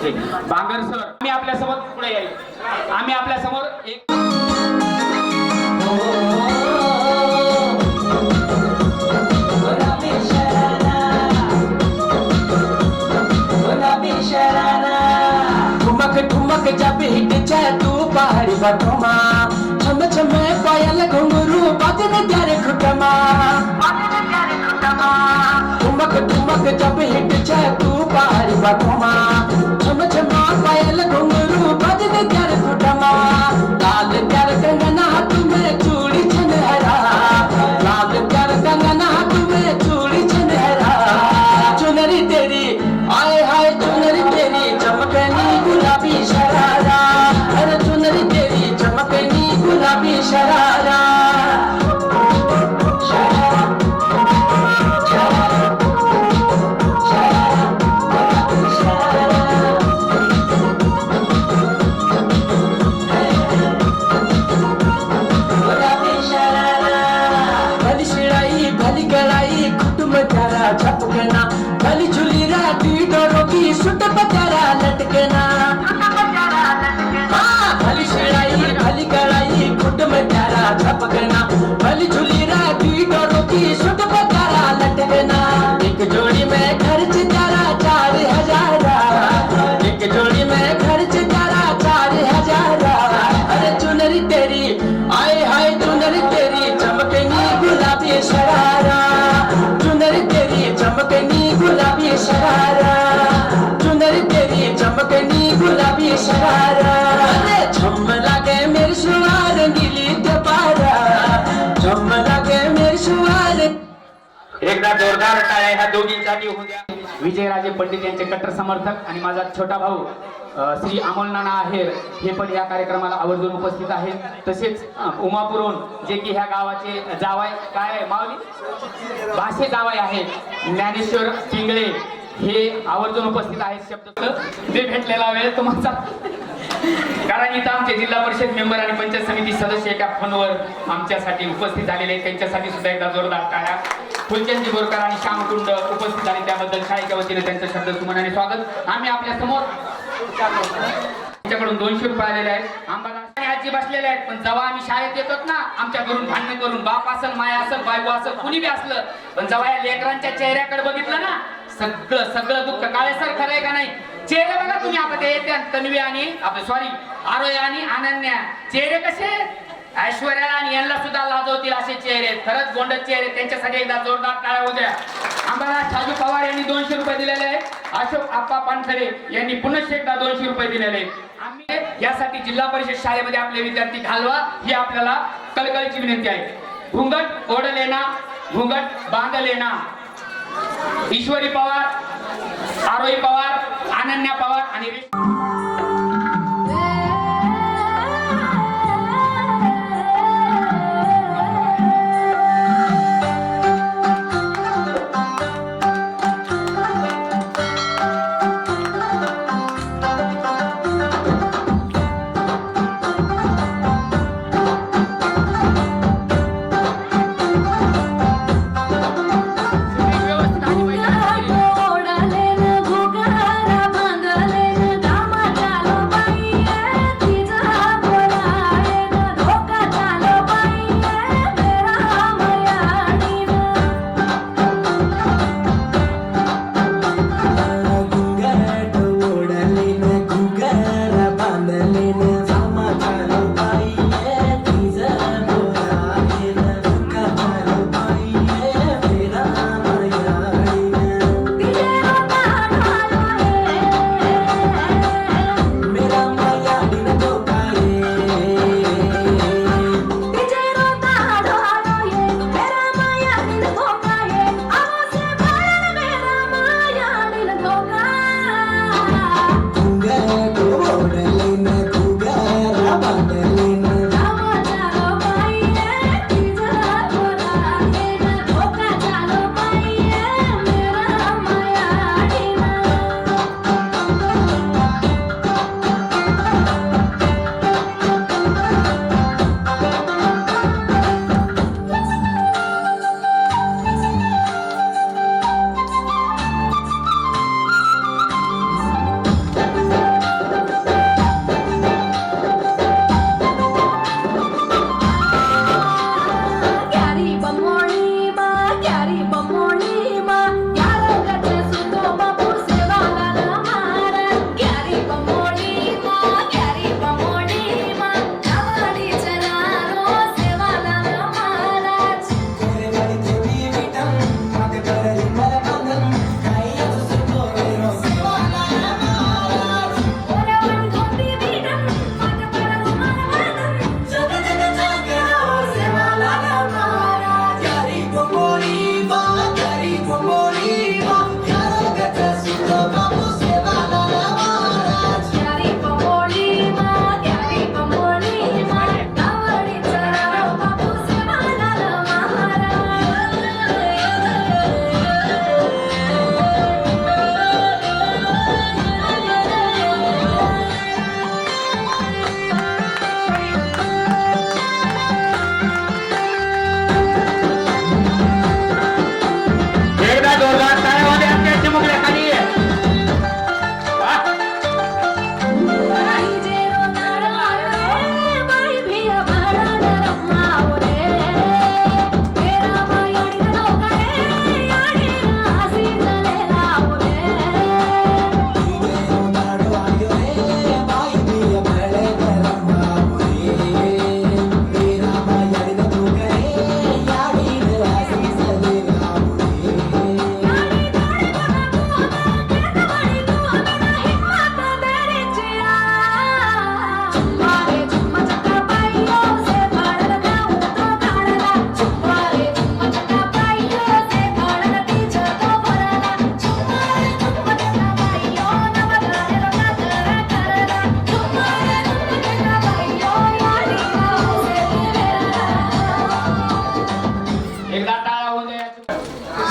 बांगर सर आम्ही आपल्यासमोर पुढे यायचं आम्ही आपल्यासमोर एक ठुमक ठुमक जब हिट जाए तू पहाड़ी बटोमा छम छम पायल घुंघरू बजने प्यारे खुटमा ठुमक ठुमक जब हिट जाए तू पहाड़ी बटोमा छम छम पायल घुंघरू बजने प्यारे खुटमा लाल प्यार कंगना तुम्हें चूड़ी छनहरा लाल प्यार कंगना तुम्हें चूड़ी छनहरा चुनरी तेरी आए हाय चुनरी तेरी चमकनी गुलाबी शरारा अरे चुनरी तेरी चमकनी गुलाबी शरारा भली शिड़ाई भली गड़ाई कुटुम प्यारा झपकना भली झुली राती डोरों की सुट पचारा लटकना भली शिड़ाई भली गड़ाई कुटुम प्यारा झपकना भली झुली राती डोरों की सुट पचारा लटकना एक जोड़ी में खर्च तारा 4,000 एक जोड़ी में खर्च तारा 4,000 अरे चुनरी तेरी आए हाय चुनरी तेरी चमकनी गुलाबी शरारा चुनरी तेरी चमकनी गुलाबी शरारा चुनरी तेरी चमकनी गुलाबी शरारा अरे झम लागे मेरी सुवार नीली तपारा झम लागे मेरी सुवार एकदा जोरदार टाळ्या ह्या दोघींसाठी होऊ द्या विजयराजे पंडित यांचे कट्टर समर्थक आणि माझा छोटा भाऊ श्री अमोल नाना आहेर हे पण या कार्यक्रमाला आवर्जून उपस्थित आहेत तसेच उमापुरून जे की ह्या गावाचे जावाय काय माऊली भाषे जावाय आहेत ज्ञानेश्वर पिंगळे हे आवर्जून उपस्थित आहेत शब्द जे भेटलेला वेळ तुम्हाला कारण इथं आमचे जिल्हा परिषद मेंबर आणि पंचायत समिती सदस्य एका फोनवर आमच्यासाठी उपस्थित झालेले आहेत त्यांच्यासाठी सुद्धा एकदा जोरदार टाळ्या फुलचंदी बोरकर आणि श्यामकुंड उपस्थित झाले त्याबद्दल शाळेच्या वतीने त्यांचं शब्द सुमनाने स्वागत आम्ही आपल्या समोर त्यांच्याकडून 200 रुपये आलेले आहेत आंबादास आजी बसलेले आहेत पण जेव्हा आम्ही शाळेत येतो ना आमच्या घरून भांडण करून बाप असेल माया असेल बायको असेल कुणी बी असलं पण जेव्हा या लेकरांच्या चेहऱ्याकडे बघितलं ना सगळं दुःख काळेसर खरंय का नाही चेहरे बघा तुम्ही आता ते येते तन्वी आणि सॉरी आरोय आणि अनन्या चेहरे कसे ऐश्वर्या आणि यांना सुद्धा लाजवतील असे चेहरे खरंच गोंड चेहरे त्यांच्यासाठी एकदा जोरदार टाळ्या होऊ द्या आम्हाला शाजू पवार यांनी 200 रुपये दिलेले आहेत अशोक आप्पा पानखरे यांनी पुन्हा एकदा 200 रुपये दिलेले आहेत आम्ही यासाठी जिल्हा परिषद शाळेमध्ये आपले विद्यार्थी घालवा ही आपल्याला कळकळीची विनंती आहे घुंगट ओढ लेना घुंगट बांध लेना ईश्वरी पवार आरोही पवार अनन्या पवार आणि ओढालेन घुगारा बांधलेन दामाच्या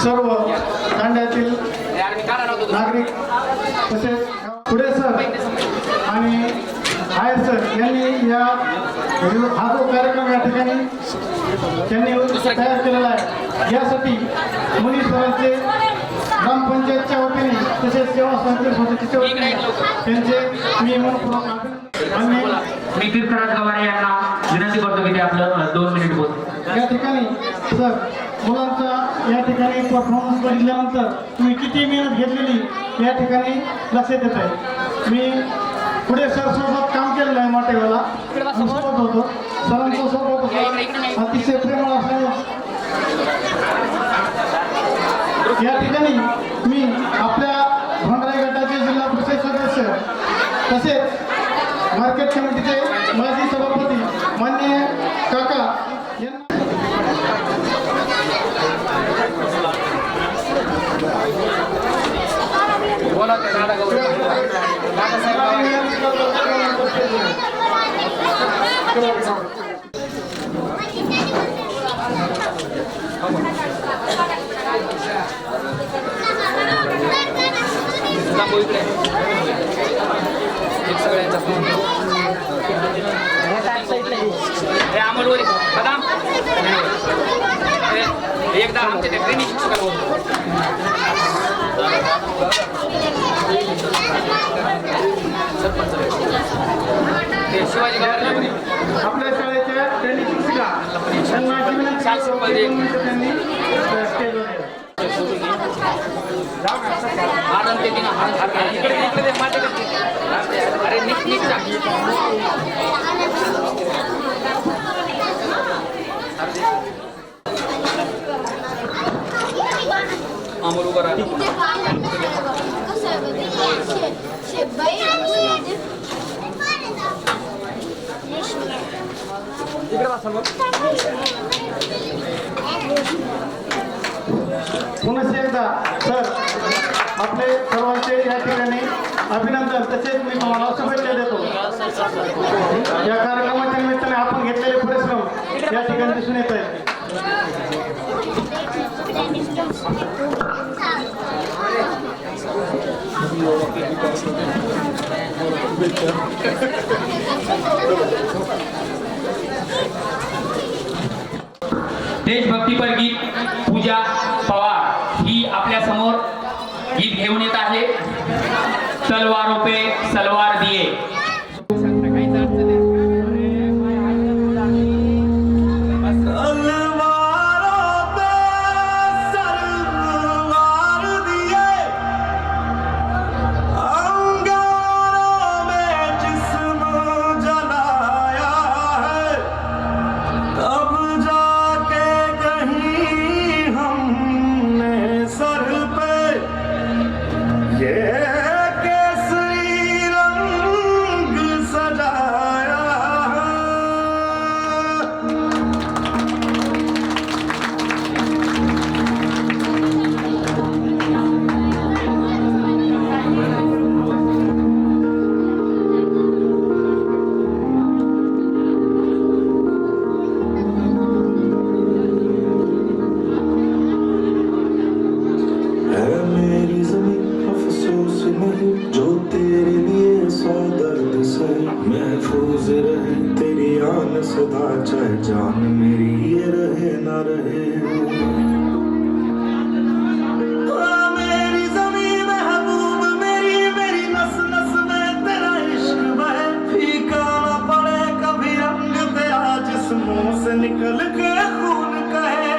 सर्व तांड्यातील नागरिक तसेच पुढे सर आणि आयर सर यांनी हा जो कार्यक्रम या ठिकाणी त्यांनी तयार केलेला आहे यासाठी मुनी सरांचे ग्रामपंचायतच्या वतीने तसेच सेवा संचालक समितीच्या वतीने त्यांचे मी मनपूर्वक आणि मी तीर्थराज गवारे यांना विनंती करतो की ते आपलं 2 मिनिट बोलतो. या ठिकाणी सर मुलांचा या ठिकाणी परफॉर्मन्स बघितल्यानंतर तुम्ही किती मेहनत घेतलेली या ठिकाणी लक्षात येत आहे. मी पुढे सर सोबत काम केलेलं आहे माटेगावला सोबत होतो सरांचं सोबत होतं अतिशय प्रेमळ असं या ठिकाणी मी आपल्या भंडारा गटाचे जिल्हा परिषद सदस्य तसेच मार्केट कमिटीचे माजी सभापती माननीय काका यांना एकदा आमच्या त्या ट्रेनिंग शिक्षकाला बोलतो. शिवाजी गावाला आपल्या शाळेच्या ट्रेनिंग शिक्षिका त्यांना विनंती करतो की 2 मिनिटं त्यांनी स्टेजवर यावं. आनंद देते ना इकडे माझ्याकडे अरे निक अमोल उभा पुन्हा एकदा सर आपले सर्वांचे या ठिकाणी अभिनंदन तसेच मी तुम्हाला शुभेच्छा देतो. या कार्यक्रमाच्या निमित्ताने आपण घेतलेले परिश्रम या ठिकाणी दिसून येत आहेत. देशभक्तीपर गीत पूजा पवार ही आपल्या समोर गीत घेऊन येत आहे. तलवारों पे सलवार दिए. सदा चाहे जान मेरी ये रहे ना रहे. मेरी ज़मीन महबूब मेरी मेरी नस नस में तेरा इश्क बहे. फीका ना पड़े कभी रंग तेरा जिस्मों से निकल के खून कहे.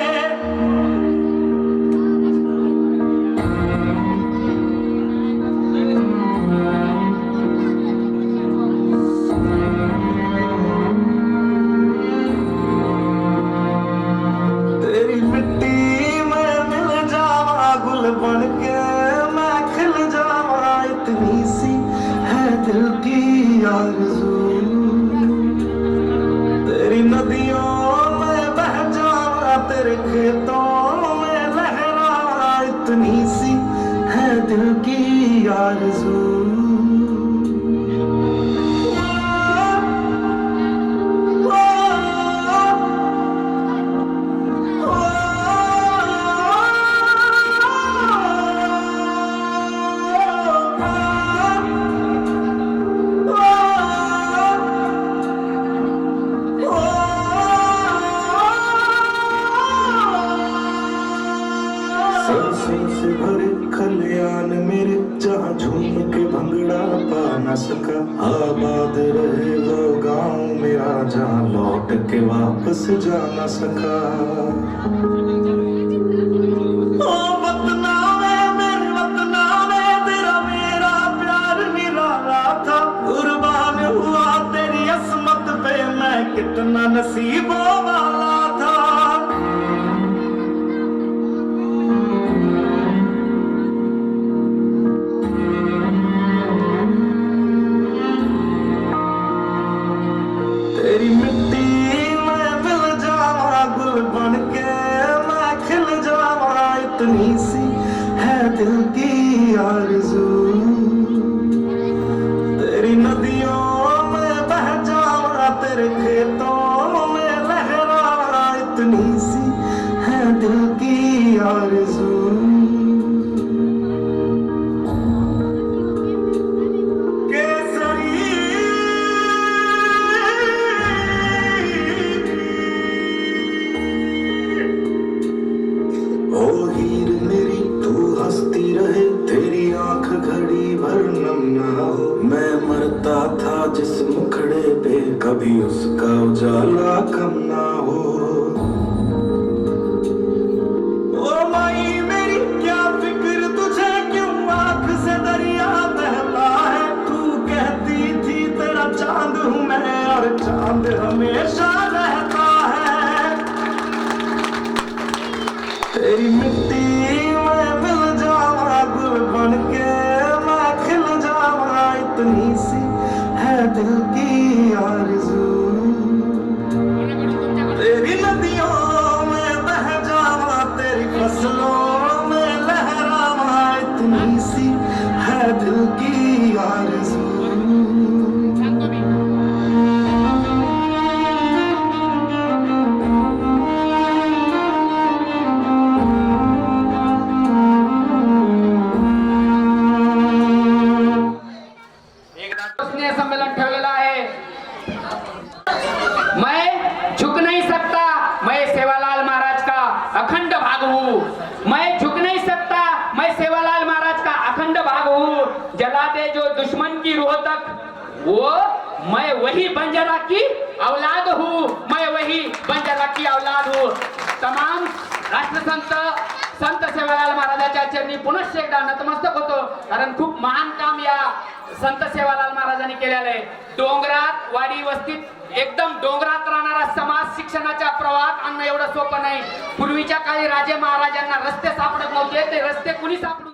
बन के मैं खिल जावा इतनी सी है दिल की आरज़ू. तेरी नदियों में बह जावा तेरे खेतों में लहरा इतनी सी है दिल की आरज़ू. सरसों से भरे खलियान मेरे, जहाँ झूम के भंगड़ा पा न सका। आबाद रहे वो गांव मेरा, जहाँ लौट के वापस जा न सका। ओ वतना में मेरे वतना में, तेरा मेरा प्यार निराला था। कुर्बान हुआ तेरी असमत पे, मैं कितना नसीबों वाला था। तेरी मिट्टी में मिल जावा, गुल बन के मैं खिल जावा। इतनी सी है दिल की आरज़ू, तेरी नदियों में बह जावा, तेरे खेतों में लहरावा। इतनी सी है दिल की आरज़ू। ओ हीर मेरी तू हंसती रहे, तेरी आंख घड़ी भर नम ना हो। मैं मरता था जिस मुखड़े पे, कभी उसका उजाला कम ना हो। ओ माई मेरी क्या फिक्र तुझे, क्यों आंख से दरिया बहता है। तू कहती थी तेरा चांद हूँ मैं, और चांद हमेशा रहता है। तेरी मिट्टी में मिल जावा, गुल बन के मैं खिल जावा। इतनी सी है दिल की आरज़ू, तेरी नदियों में बह जावा, तेरी फसलों में लहरावा। इतनी सी है दिल की आरज़ू। स्नेह सम्मेलन ठेवलेला आहे। मैं झुक नहीं सकता, मैं सेवालाल महाराज का अखंड भाग हूँ। मैं झुक नहीं सकता, मैं सेवालाल महाराज का अखंड भाग हूँ। जला दे जो दुश्मन की रूह तक, वो मैं वही बंजारा की औलाद हूँ। मैं वही बंजारा की औलाद हूँ। तमाम राष्ट्रसंत संत सेवालाल महाराजांच्या चरणी पुनश्च एकदा नतमस्तक होतो, कारण खूप महान काम या संत सेवालाल महाराजांनी केलेलं आहे। डोंगरात वाडी वस्तीत एकदम डोंगरात राहणारा समाज शिक्षणाच्या प्रवाहात आणणं एवढं सोपं नाही। पूर्वीच्या काळी राजे महाराजांना रस्ते सापडत नव्हते, ते रस्ते कुणी सापडून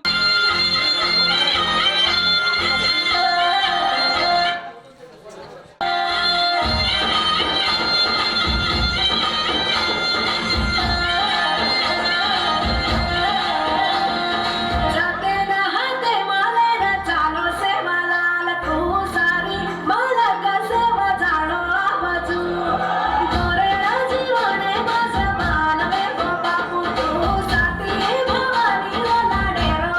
भवानी लाडे रो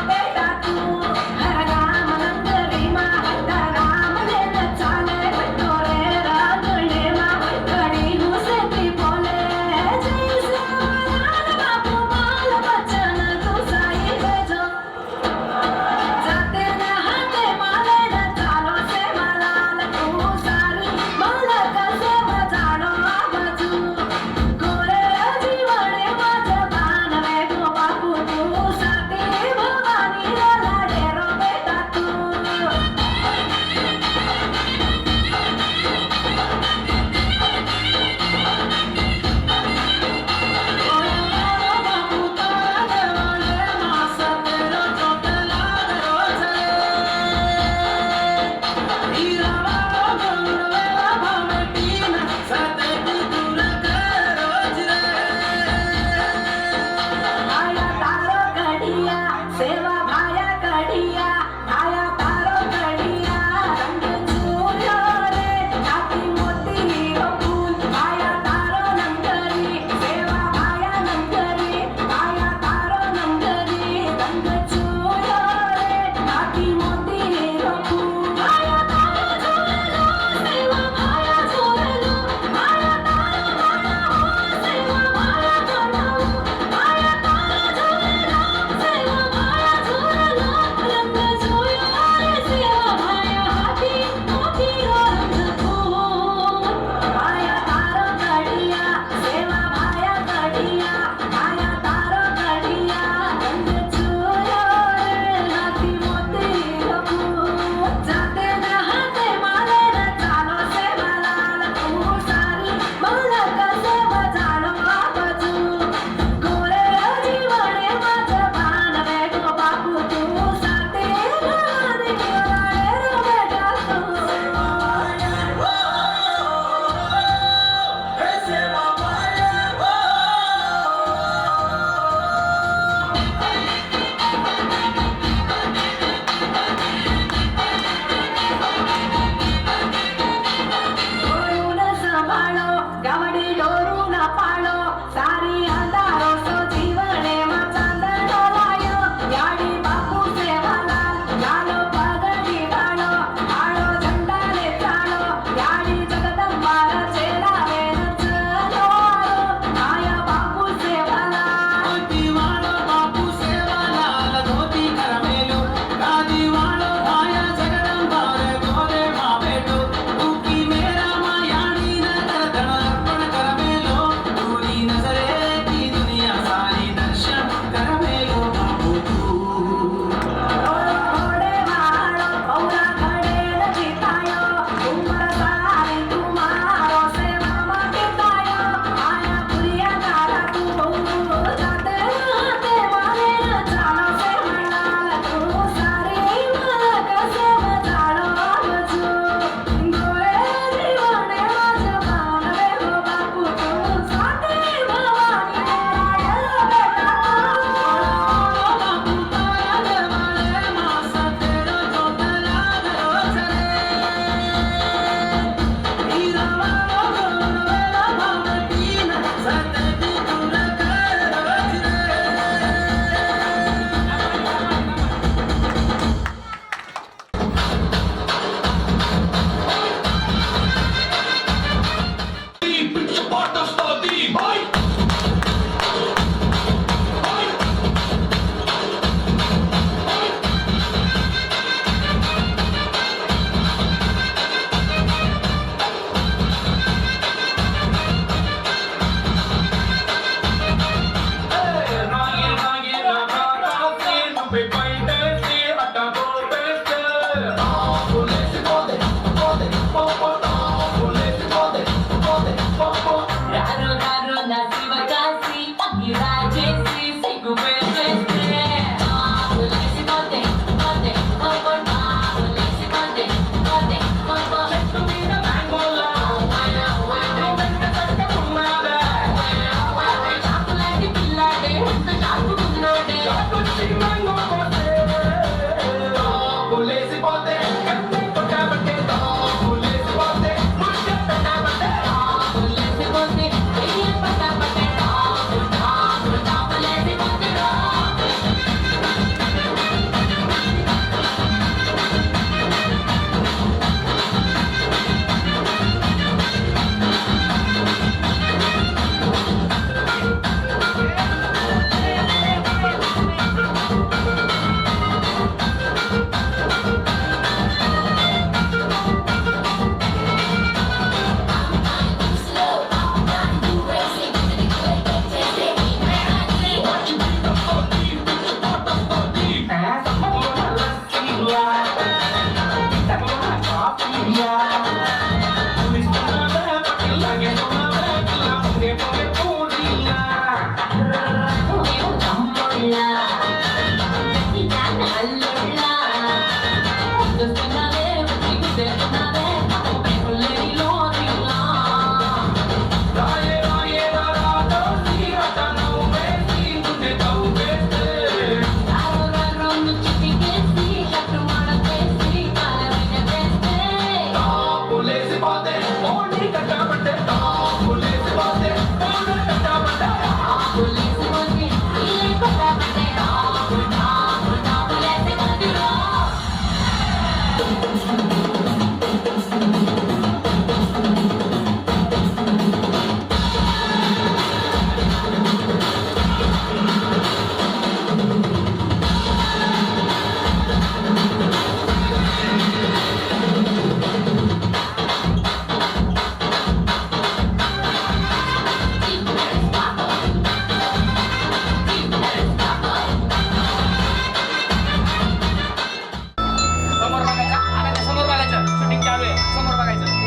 समोर बघायचं आता ते समोर बघायचं शूटिंग चालू आहे समोर बघायचं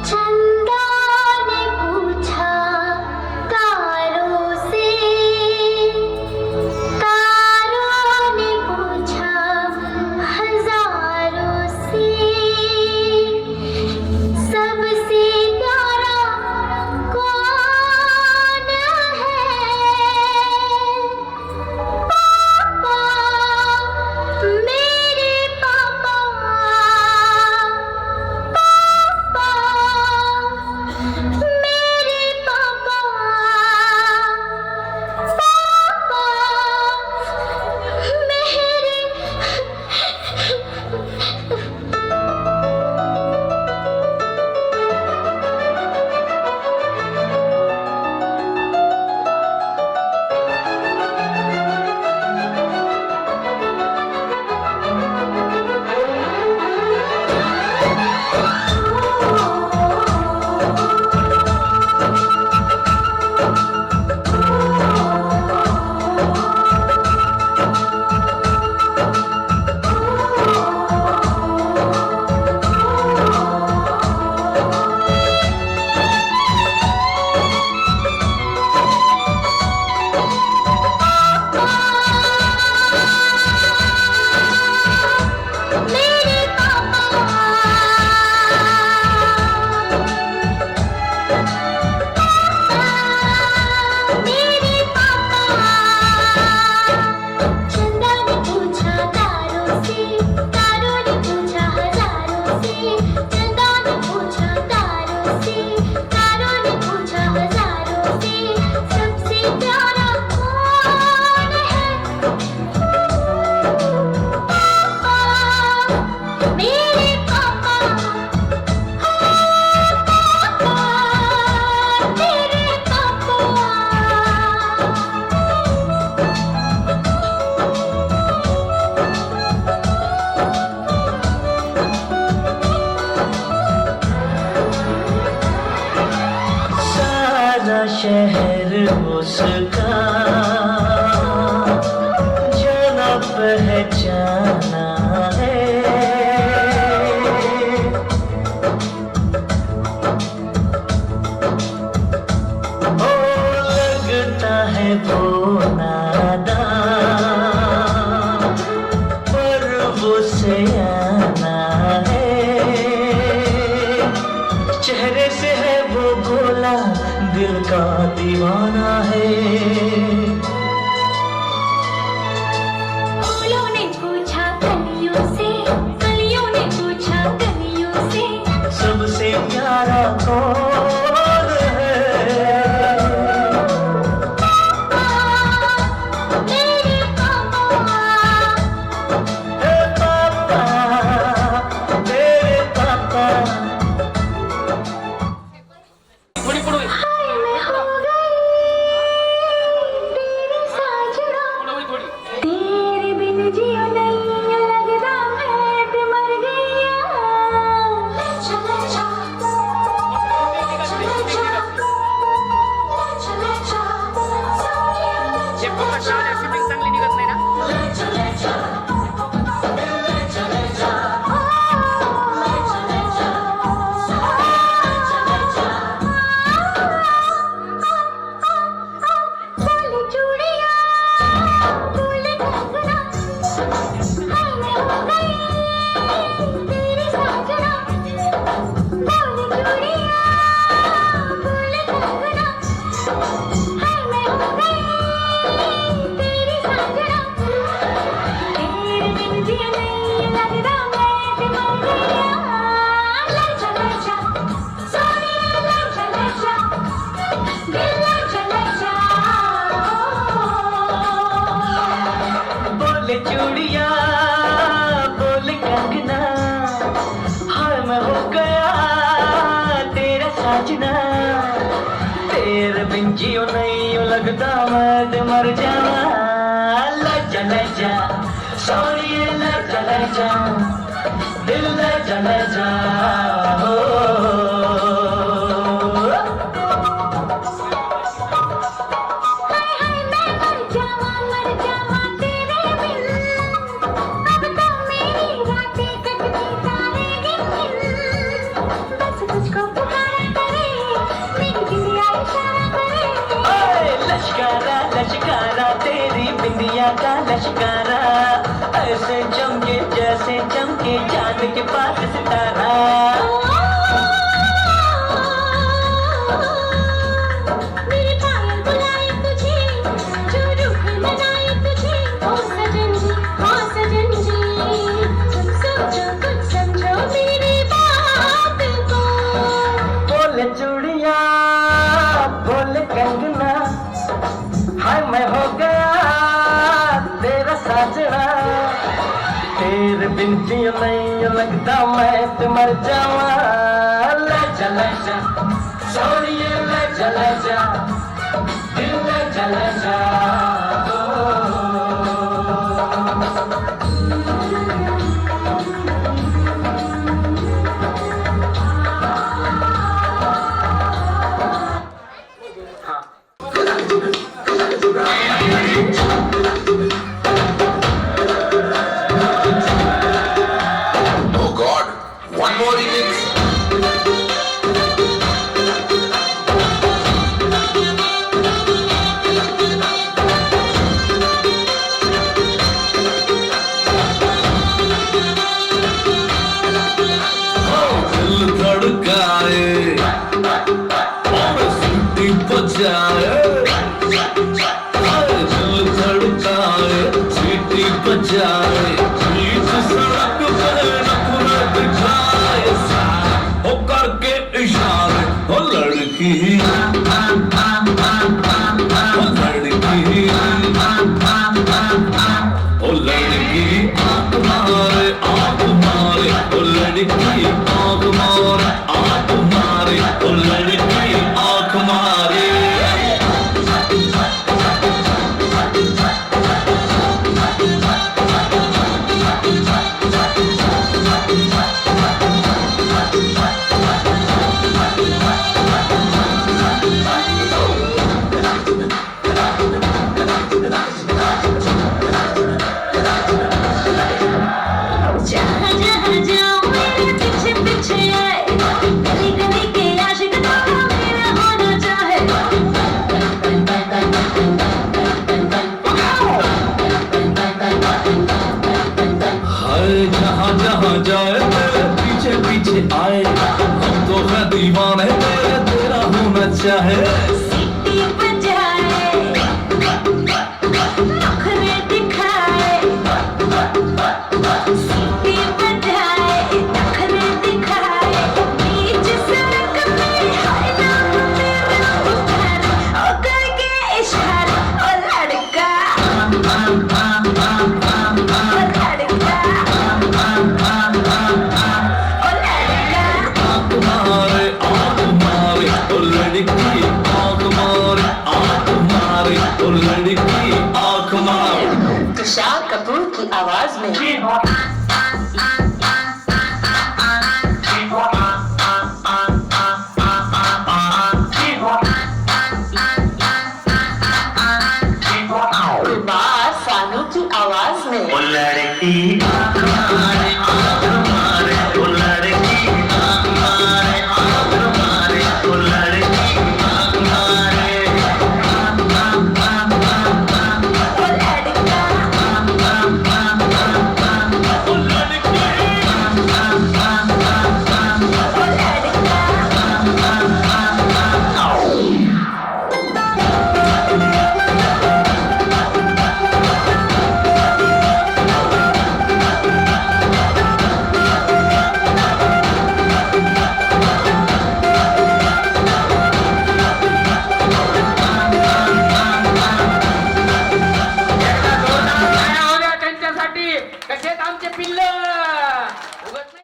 चंदा ने पूछा तारों से तारों ने पूछा हजारों से सबसे प्यारा कौन है पापा मेरे पापा पापा मेरे पापा पापा मेरे मेरे पापा मेरे पापा चंदा ने पूछा तारों से तारों ने पूछा हजारों से चंदा ने पूछा तारों से तारों ने पूछा हजारों से सबसे प्यारा कौन है पापा मेरे पापा पापा मेरे पापा सारा शहर उसका जाना पहचाना है ओ वो नादान पर वो सयाना है, चेहरे से है वो भोला दिल का दीवाना है। फूलों ने पूछा कलियों से, कलियों ने पूछा कलियों से, सबसे प्यारा कौन है? मेरे पापा, हे पापा, मेरे पापा। थोडी पुढे हाय मैं हो गई तेरे साजना, थोडी तेरे बिन जियो नहीं लगता मैं ते मर गया। चले जा, चले जा, चले जा, जे फक्त शाळेत शूटिंग चांगली निघत नाही ना चले जा, चले जा, चले जा, बोले चूड़िया, बोले कंगना, हाय मैं हो गई तेरी साजना। बोले चूड़िया, बोले कंगना, हाय मैं हो गई तेरी साजना। तेरे बिन जिया नहीं लगता मैं ते मर गया। ले चले जा, सोनिया ले चले जा, दिल ले चले जा। बोले चूड़िया, बोले कंगना, हाय मैं हो गया तेरा साजना। तेरे बिन जियो नहीं लगता मैं ते मर जावा। लजा लजा सोनिए लजा लजा, दिल लजा लजा हो। हाय हाय मैं मर जावा तेरे बिन। अब तो मेरी रातें कटती सारे गिन गिन। बस तुझको पुकारा करे मेरी बिंदिया इशारा करे। ओए लश्कारा लश्कारा तेरी बिंदिया का लश्कारा, ऐसे चमके जैसे चमके चांद के पास सितारा। मेरे पायल बुलाए तुझे, जो रूह मनाए तुझे। ओ सजन जी, ओ सजन जी, तुम सोचो कुछ समझो मेरी बात को। बोले चूड़िया, बोले कंगना, हाय मैं हो गया तेरा साजना। तेरे बिन जियो नहीं लगता मैं ते मर जावा। लजा लजा सोनिए लजा लजा, दिल लजा लजा ओ। Oh God, one more remix. दिल धड़काए और सीटी बजाए, आवाज में सानू की आवाज में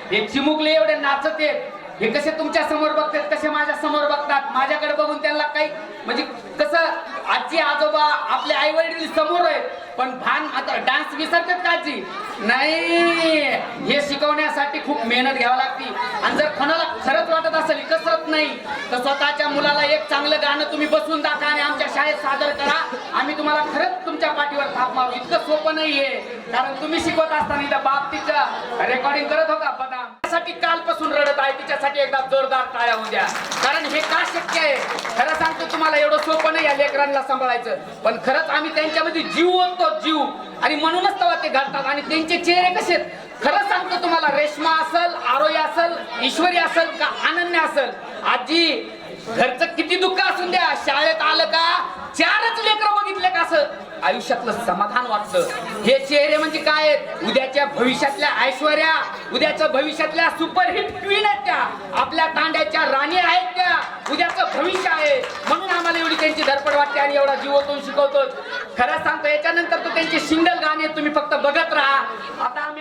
हे चिमुकले एवढे नाचत आहेत, हे कसे तुमच्या समोर बघतात, कसे माझ्या समोर बघतात. माझ्याकडे बघून त्यांना काही म्हणजे कसं आजी आजोबा आपले आई वडील समोर आहेत, पण भान आता डान्स विसरतात का आजी? नाही, हे शिकवण्यासाठी खूप मेहनत घ्यावी लागते. आणि जर कोणाला खरंच वाटत असेल कसरत नाही तर स्वतःच्या मुलाला एक चांगलं गाणं तुम्ही बसवून दाखवा आणि आमच्या शाळेत सादर करा. आम्ही तुम्हाला खरंच तुमच्या पाठीवर थाप मारू. इतकं सोपं नाहीये, कारण तुम्ही शिकवत असताना इथं बाप तिचं रेकॉर्डिंग करत होता बदाम, त्यासाठी कालपासून रडत आहे. तिच्यासाठी एकदा जोरदार टाळ्या होऊ द्या, कारण हे का शक्य आहे? खरं सांगतो तुम्हाला, एवढं सोपं नाही या लेकरांना सांभाळायचं, पण खरंच आम्ही त्यांच्यामध्ये जीव ओततो, जीव. आणि म्हणूनच तेव्हा ते घालतात. आणि त्यांचे चेहरे कसे खरं सांगतो तुम्हाला, रेश्मा असल, आरोही असल, ईश्वरी असल का अनन्या असल, आजी घरचं किती दुःख असून द्या, शाळेत आलं का 4च लेकरं बघितले का असं आयुष्यातलं समाधान वाटतं. हे चेहरे म्हणजे काय आहेत? उद्याच्या भविष्यातल्या ऐश्वर्या, उद्याच्या भविष्यातल्या सुपरहिट क्वीन आहेत त्या, आपल्या तांड्याच्या राणी आहेत त्या, उद्याचं भविष्य आहे. म्हणून आम्हाला एवढी त्यांची धडपड वाटते आणि एवढा जीवातून शिकवतो. खरं सांगतो, याच्यानंतर तो त्यांचे सिंगल गाणे तुम्ही फक्त बघत राहा. आता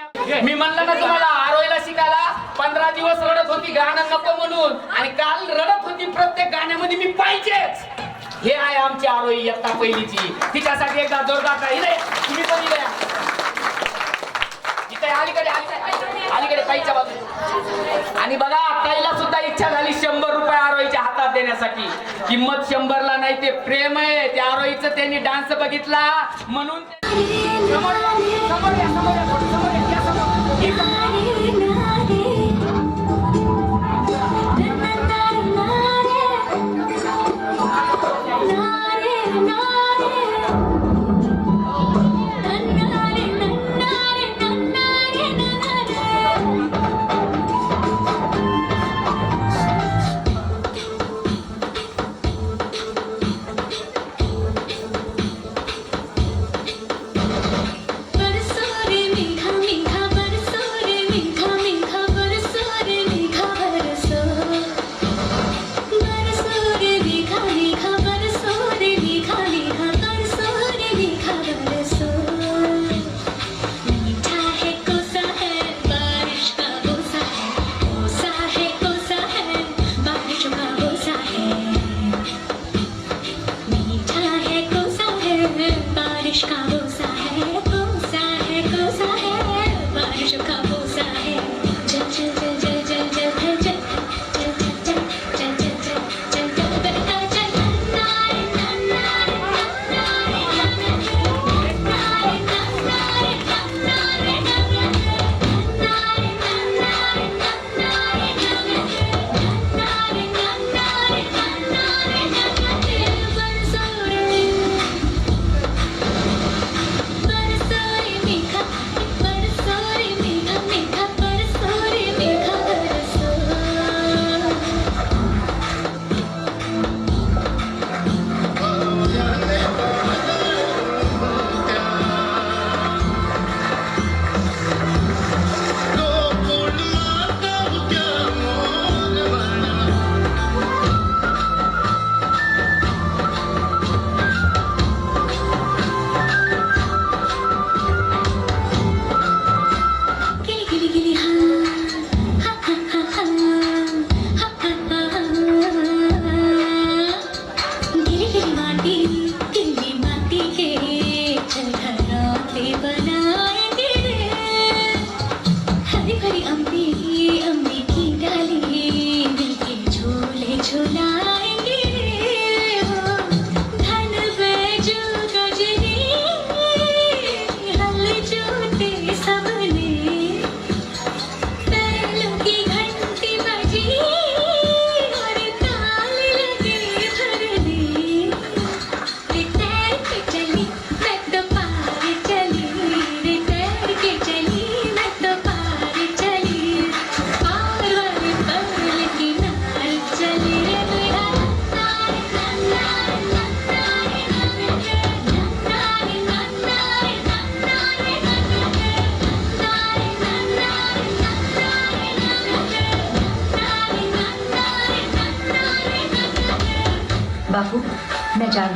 मी म्हणलं ना तुम्हाला, आरोहीला शिकायला 15 दिवस रडत होती गाणं नको म्हणून, आणि काल रडत होती प्रत्येक गाण्यामध्ये मी पाहिजेच. हे आहे आमची आरोही इयत्ता पहिलीची. तिच्यासाठी एकदा जोरदार राहिले. तुम्ही पण इथे या. इथे अलीकडे ताईच्या बाजूला. आणि बघा, ताईला सुद्धा इच्छा झाली 100 रुपये आरोहीच्या हातात देण्यासाठी. किंमत 100ला नाही, ते प्रेम आहे. त्या आरोहीचं त्यांनी डान्स बघितला म्हणून समोर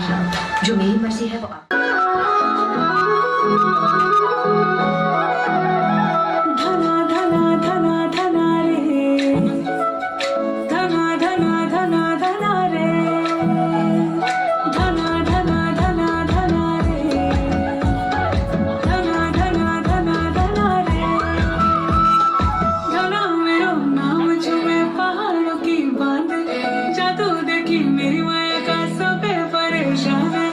जो मेरी मर्जी है वो धना धना धना धना रे धना धना धना धना रे धना धना धना धना रे धना धना धना धना रे धना मेरो नाम झूमे पहाड़ों की बांध जादू देखी मेरी माया का सब परेशान है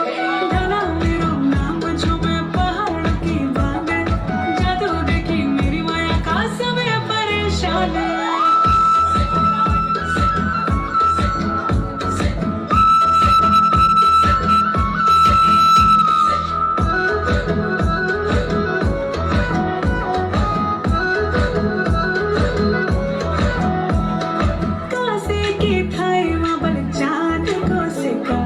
धना मेरो नाम झूमे पहाड़ों की बांध जादू देखी मेरी माया का सब परेशान है कासे की थाई माबल चांद को सिका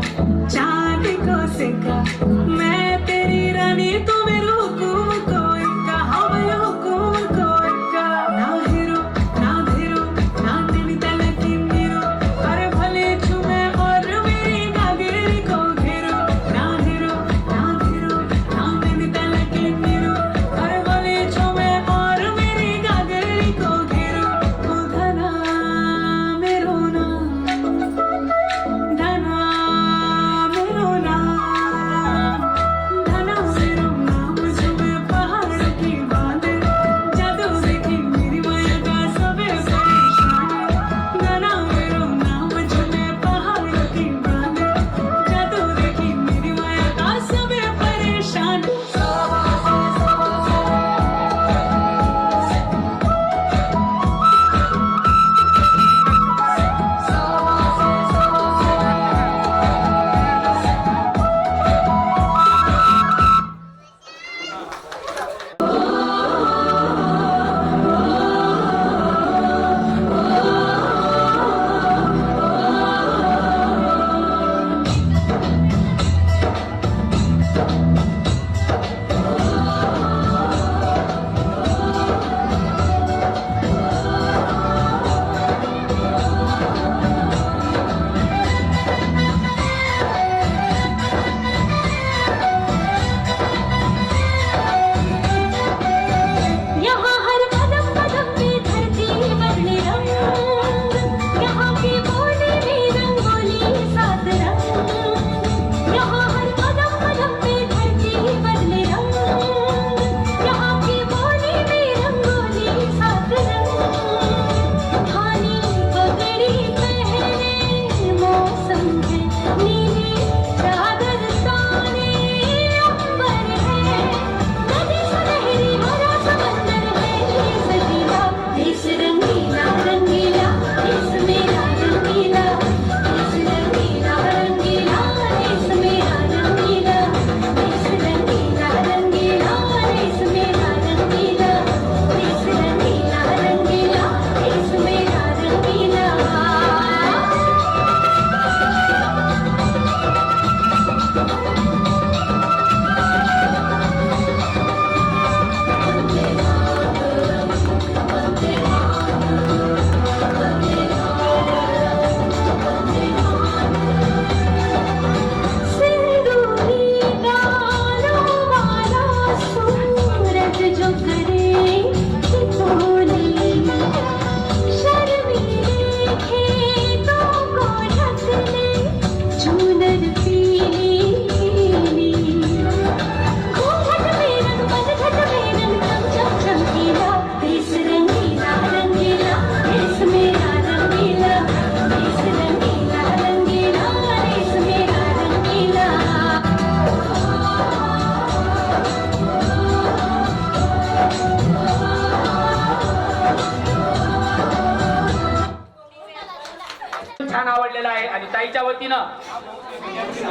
मैं तेरी रानी तू मेरो हुकुम को इक्का हवल हुकुम को इक्का ना हीरो ना धीरो ना तेरी तलकी नीरो अरे भले छुमे और मेरी नागेरी को घेरो ना हीरो ना धीरो ना तेरी तलकी नीरो अरे भले छुमे और मेरी नागेरी को घेरो ओ धना मेरो नाम धना मेरो नाम धना मेरो नाम झूमे पहाड़ की बांध जादू देखी मेरी माया का सब परेशान धना मेरो नाम झूमे पहाड़ की बांध जादू देखी मेरी माया का सब परेशान यहाँ हर कदम कदम पे धरती बदले रंग यहाँ की बोली में रंगोली सात रंग यहाँ हर कदम कदम पे धरती बदले रंग यहाँ की बोली में रंगोली सात रंग धानी पगड़ी पहने मौसम है नीली चादर ताने अंबर है नदी सुनहरी हरा समंदर है सजीला देश रंगीला रंगीला देश मेरा रंगीला देश रंगीला रंगीला देश मेरा रंगीला देश रंगीला रंगीला देश मेरा रंगीला देश रंगीला रंगीला देश मेरा रंगीला सिंदूरी गालों वाला सूरज जो करे ठिठोली शर्मीले खेतों को ढक ले चूनर पीली पीली घूंघट में रंग पतझट में रंग चम चम चमकीला देश रंगीला रंगीला देश मेरा रंगीला देश रंगीला रंगीला देश मेरा रंगीला छान आवडलेला आहे आणि ताईच्या वतीनं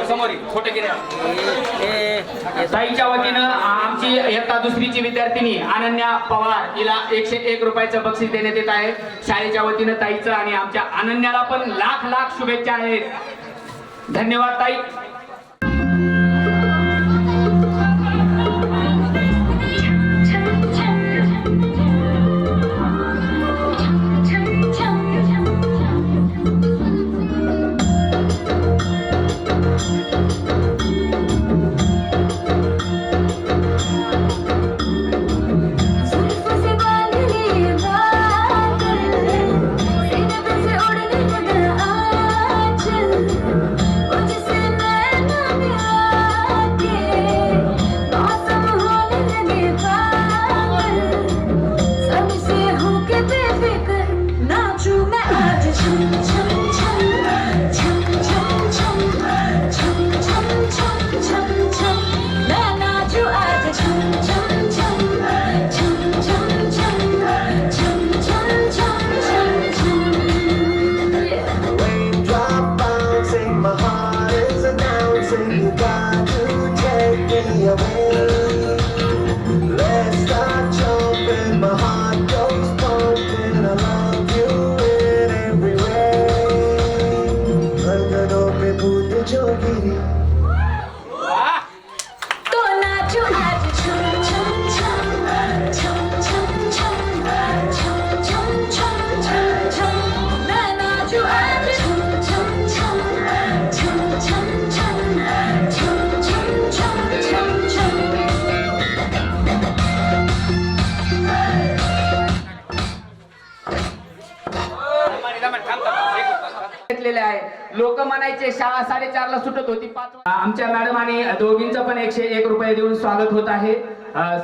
समोर छोटे गिऱ्या ताईच्या वतीनं आमची इयत्ता दुसरीची विद्यार्थिनी अनन्या पवार हिला 101 रुपयाचं बक्षीस देण्यात येत आहे शाळेच्या वतीनं ताईचं आणि आमच्या अनन्याला पण लाख लाख शुभेच्छा आहेत धन्यवाद ताई you got to take me away. Let's start jumping, my heart goes pumping. I love you in every way. धड़कनों पे भूत जोगी. तो नाचो आज छम छम छम छम छम छम छम छम छम छम छम मैं नाचो आज छम छम छम छम छम छम छम छम छम छम छम घेतलेले आहे. लोक म्हणायचे शाळा 4:30 ला सुटत होती 5. आमच्या मॅडम आणि दोघींचं पण 101 रुपये देऊन स्वागत होत आहे.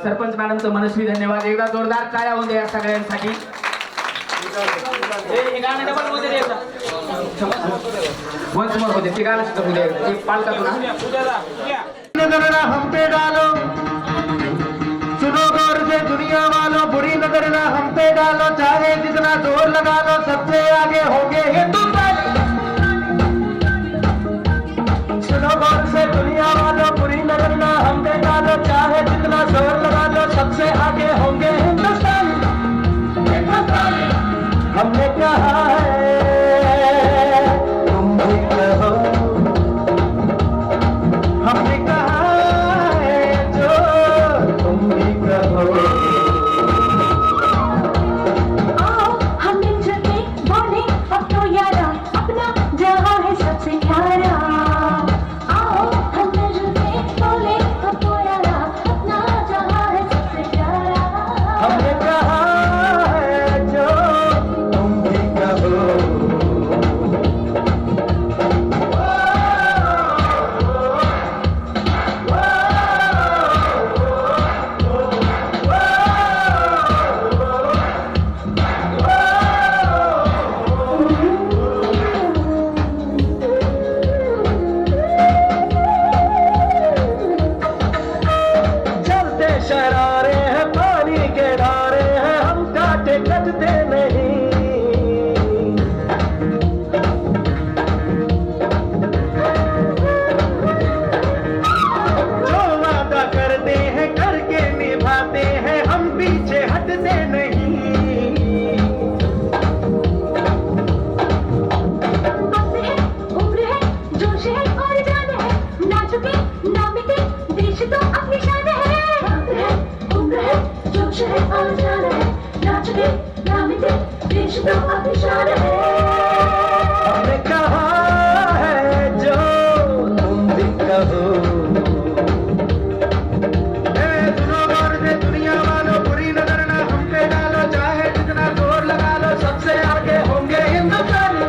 सरपंच मॅडमचं मनस्वी धन्यवाद. एकदा जोरदार टाळ्या होऊन द्या सगळ्यांसाठी. हे गाणं डबल मध्ये द्यायचं. वन्स मोर होते ते गाणं सुद्धा होऊ द्या. ते पालकातून नजर ना हम पे डालो, सुनो गौर से दुनिया वालों, बुरी नजर ना हम पे डालो, चाहे जितना जोर लगा लो सबसे आगे होंगे हिंदुस्तान. सुनो गौर से दुनिया वालों, बुरी नजर ना हम पे डालो, चाहे जितना जोर लगा लो सबसे आगे होंगे हिंदुस्तान. हमने कहा है तुम भी कहो, हमने कहा है जो तुम भी कहो. आओ हम मिलजुल के बोले अब तो यारा अपना जहां है सबसे प्यारा. आओ हम मिलजुल के बोले अब तो यारा अपना जहां है सबसे प्यारा. हमने कहा है जो तुम भी कहो. चलते शरारे हैं, पानी के धारे हैं, हम काटे कटते नहीं. जो वादा करते हैं करके निभाते हैं, हम पीछे हटते नहीं. बातें हैं, उम्र है, जोश है और जान है, ना झुके ना मिटे देश तो अपनी शान है. बातें हैं, उम्र है, जोश है और जान है, ना झुके ना मिटे देश तो अपनी शान है. हमने कहा है जो तुम भी कहो. सुनो गौर से दुनिया वालों, बुरी नजर ना हम पे डालो, चाहे जितना जोर लगा लो सबसे आगे होंगे हिंदुस्तानी.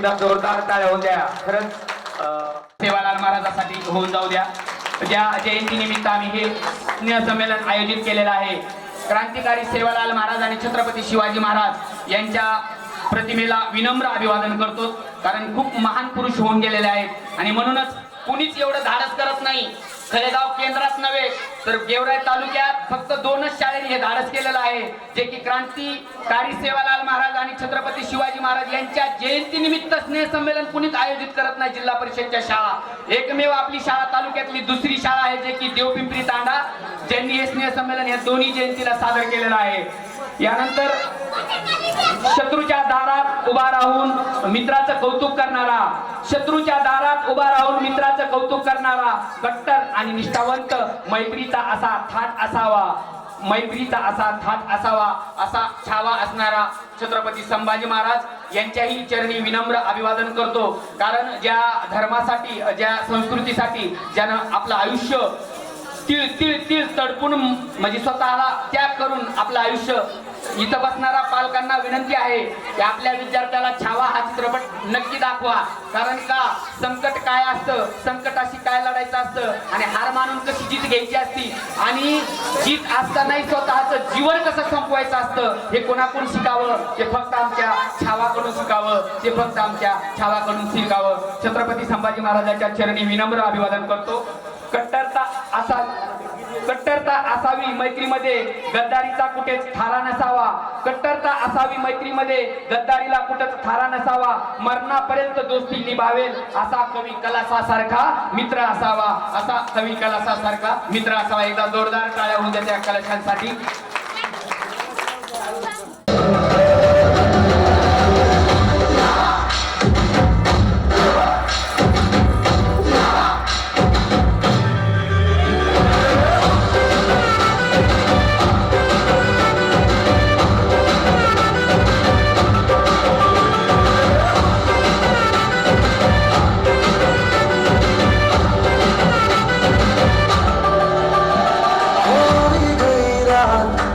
एकदा जोरदार टाळ्या होऊन द्या. खरंच सेवालाल महाराजांसाठी होऊन जाऊ द्या. ज्या जयंतीनिमित्त आम्ही हे स्नेहसंमेलन आयोजित केलेलं आहे. क्रांतिकारी सेवालाल महाराज आणि छत्रपती शिवाजी महाराज यांच्या प्रतिमेला विनम्र अभिवादन करतो, कारण खूप महान पुरुष होऊन गेलेले आहेत आणि म्हणूनच कुणीच एवढं धाडस करत नाही. खलेगाव केंद्रात नव्हे तर गेवराई तालुक्यात फक्त 2च शाळेने हे धाडस केलेलं आहे, जे की क्रांतिकारी सेवालाल महाराज आणि छत्रपती शिवाजी महाराज यांच्या जयंतीनिमित्त स्नेह संमेलन कुणीच आयोजित करत नाही. जिल्हा परिषदच्या शाळा एकमेव आपली शाळा तालुक्यातली दुसरी शाळा आहे, जे की देवपिंपरी तांडा, ज्यांनी हे स्नेह संमेलन या दोन्ही जयंतीला सादर केलेलं आहे. यानंतर शत्रूच्या दारात उभा राहून मित्राचं कौतुक करणारा, शत्रूच्या दारात उभा राहून मित्राचं कौतुक करणारा, कट्टर आणि निष्ठावंत, मैत्रीचा असा थाट असावा, मैत्रीचा असा थाट असावा, असा छावा असणारा छत्रपती संभाजी महाराज यांच्याही चरणी विनम्र अभिवादन करतो. कारण ज्या धर्मासाठी, ज्या संस्कृतीसाठी ज्यानं आपलं आयुष्य तीळ तीळ तीळ तडपून म्हणजे स्वतःला त्याग करून आपलं आयुष्य, इथं बसणारा पालकांना विनंती आहे की आपल्या विद्यार्थ्याला छावा हा चित्रपट नक्की दाखवा. कारण का संकट काय असतं, संकटाशी काय लढायचं असतं आणि हार मानून कशी जीत घ्यायची असती आणि जीत असतानाही स्वतःचं जीवन कसं संपवायचं असतं हे कोणाकडून शिकावं, ते फक्त आमच्या छावाकडून शिकावं, ते फक्त आमच्या छावाकडून शिकावं. छत्रपती संभाजी महाराजांच्या चरणी विनम्र अभिवादन करतो. कट्टरता असावी मैत्रीमध्ये, गद्दारीचा कुठेच थारा नसावा. कट्टरता असावी मैत्रीमध्ये, गद्दारीला कुठेच थारा नसावा. मरणापर्यंत दोस्ती निभावेल असा कवी कलासासारखा मित्र असावा, असा कवी कलासासारखा मित्र असावा. एकदा जोरदार टाळ्या होऊन द्या त्या कलाशांसाठी. गई रात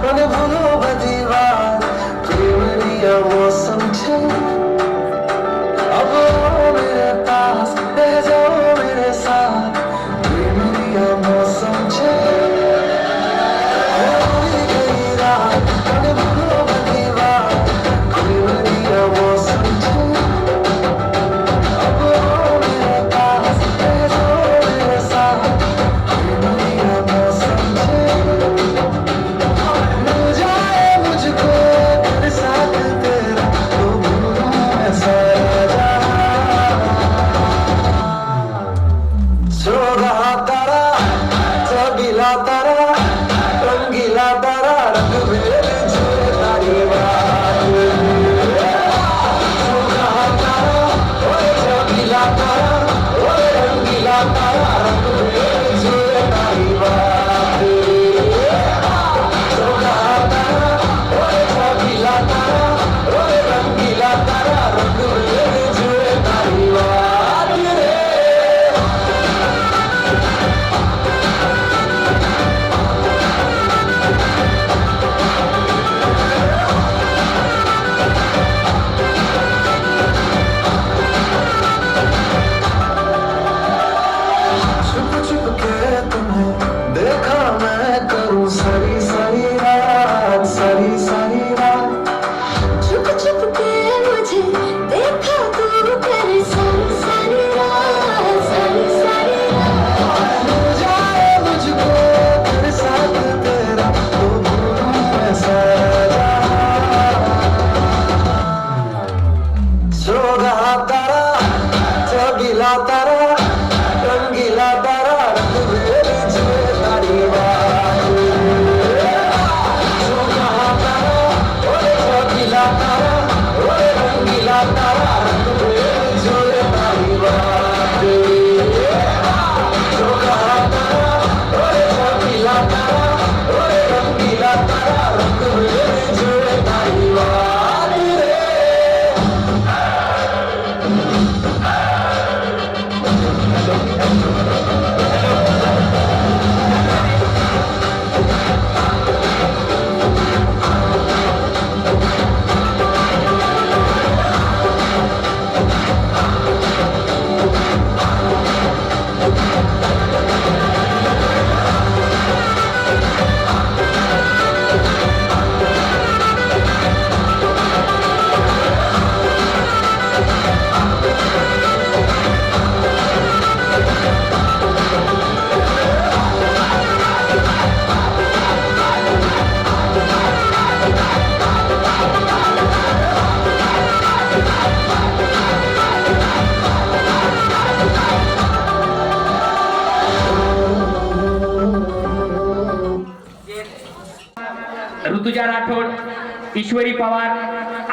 ऋतुजा राठोड, ईश्वरी पवार,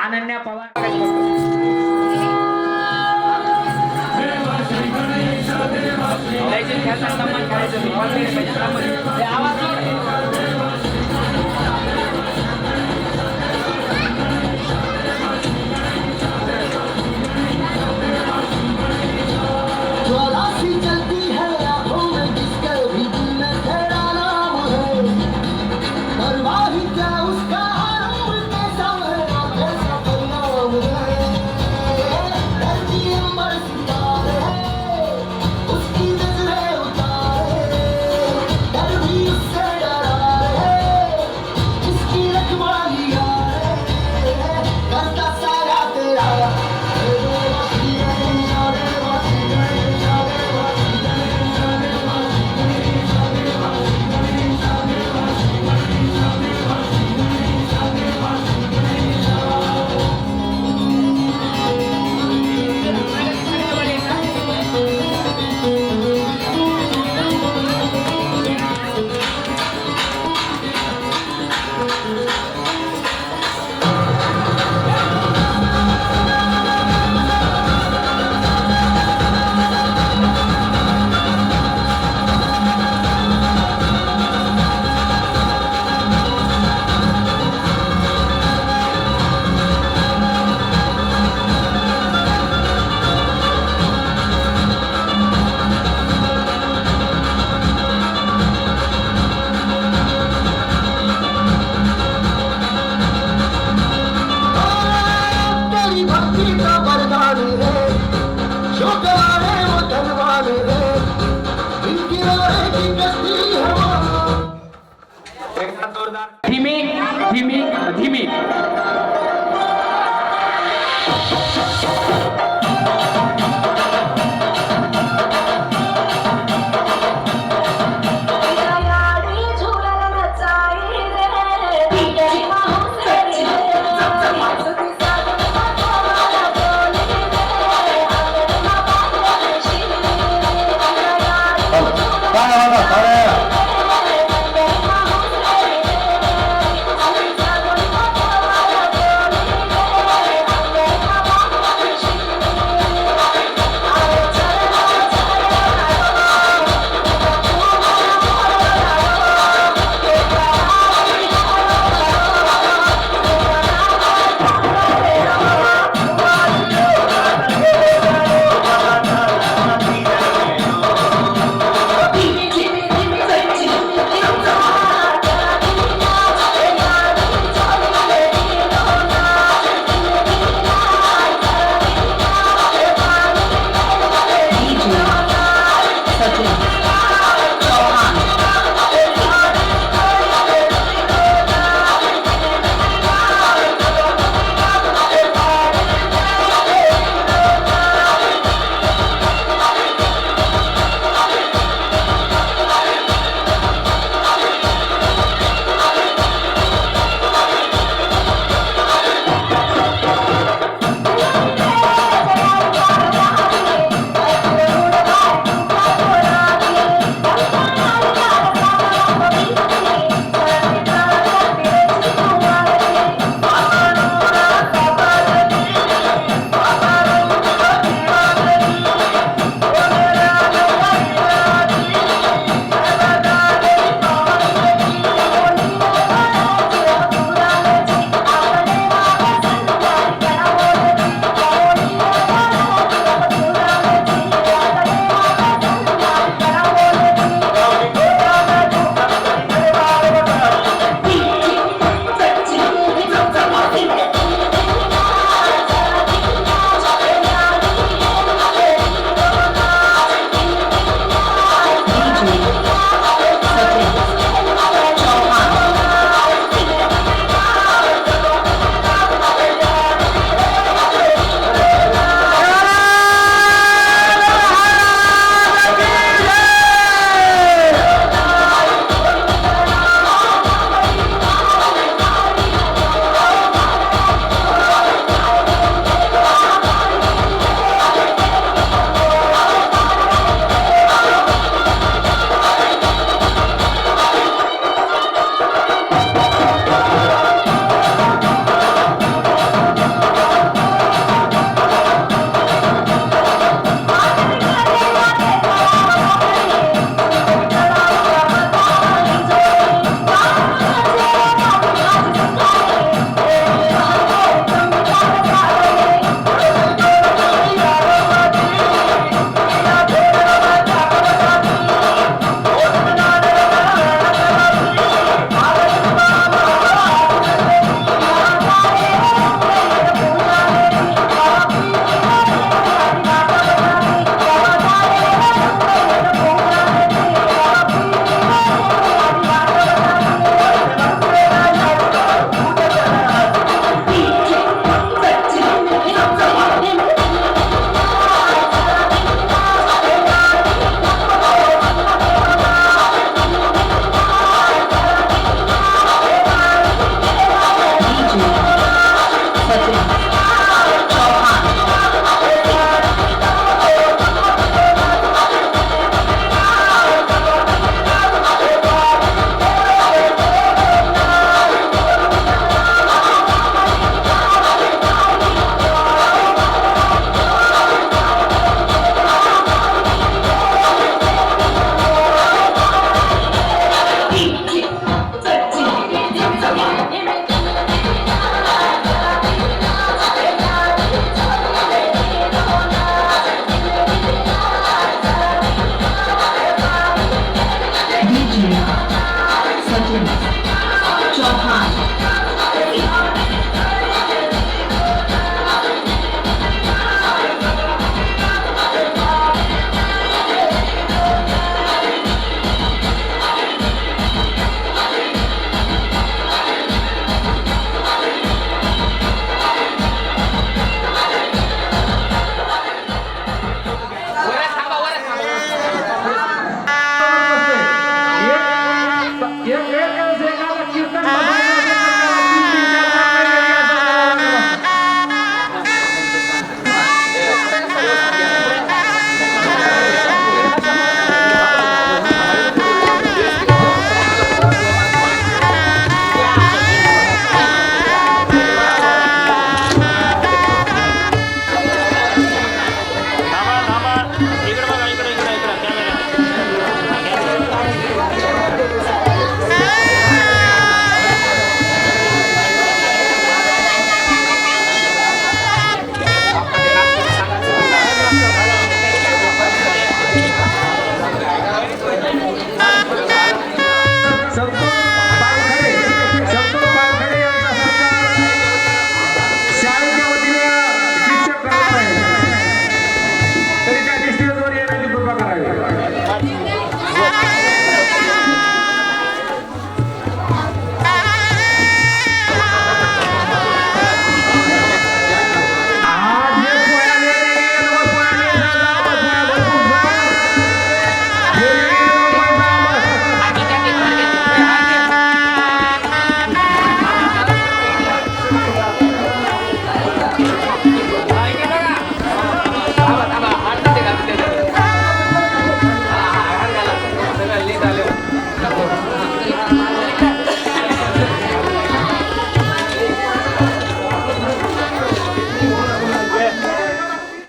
अनन्या पवार. आवाज धीमी धीमी धीमी. चमचमा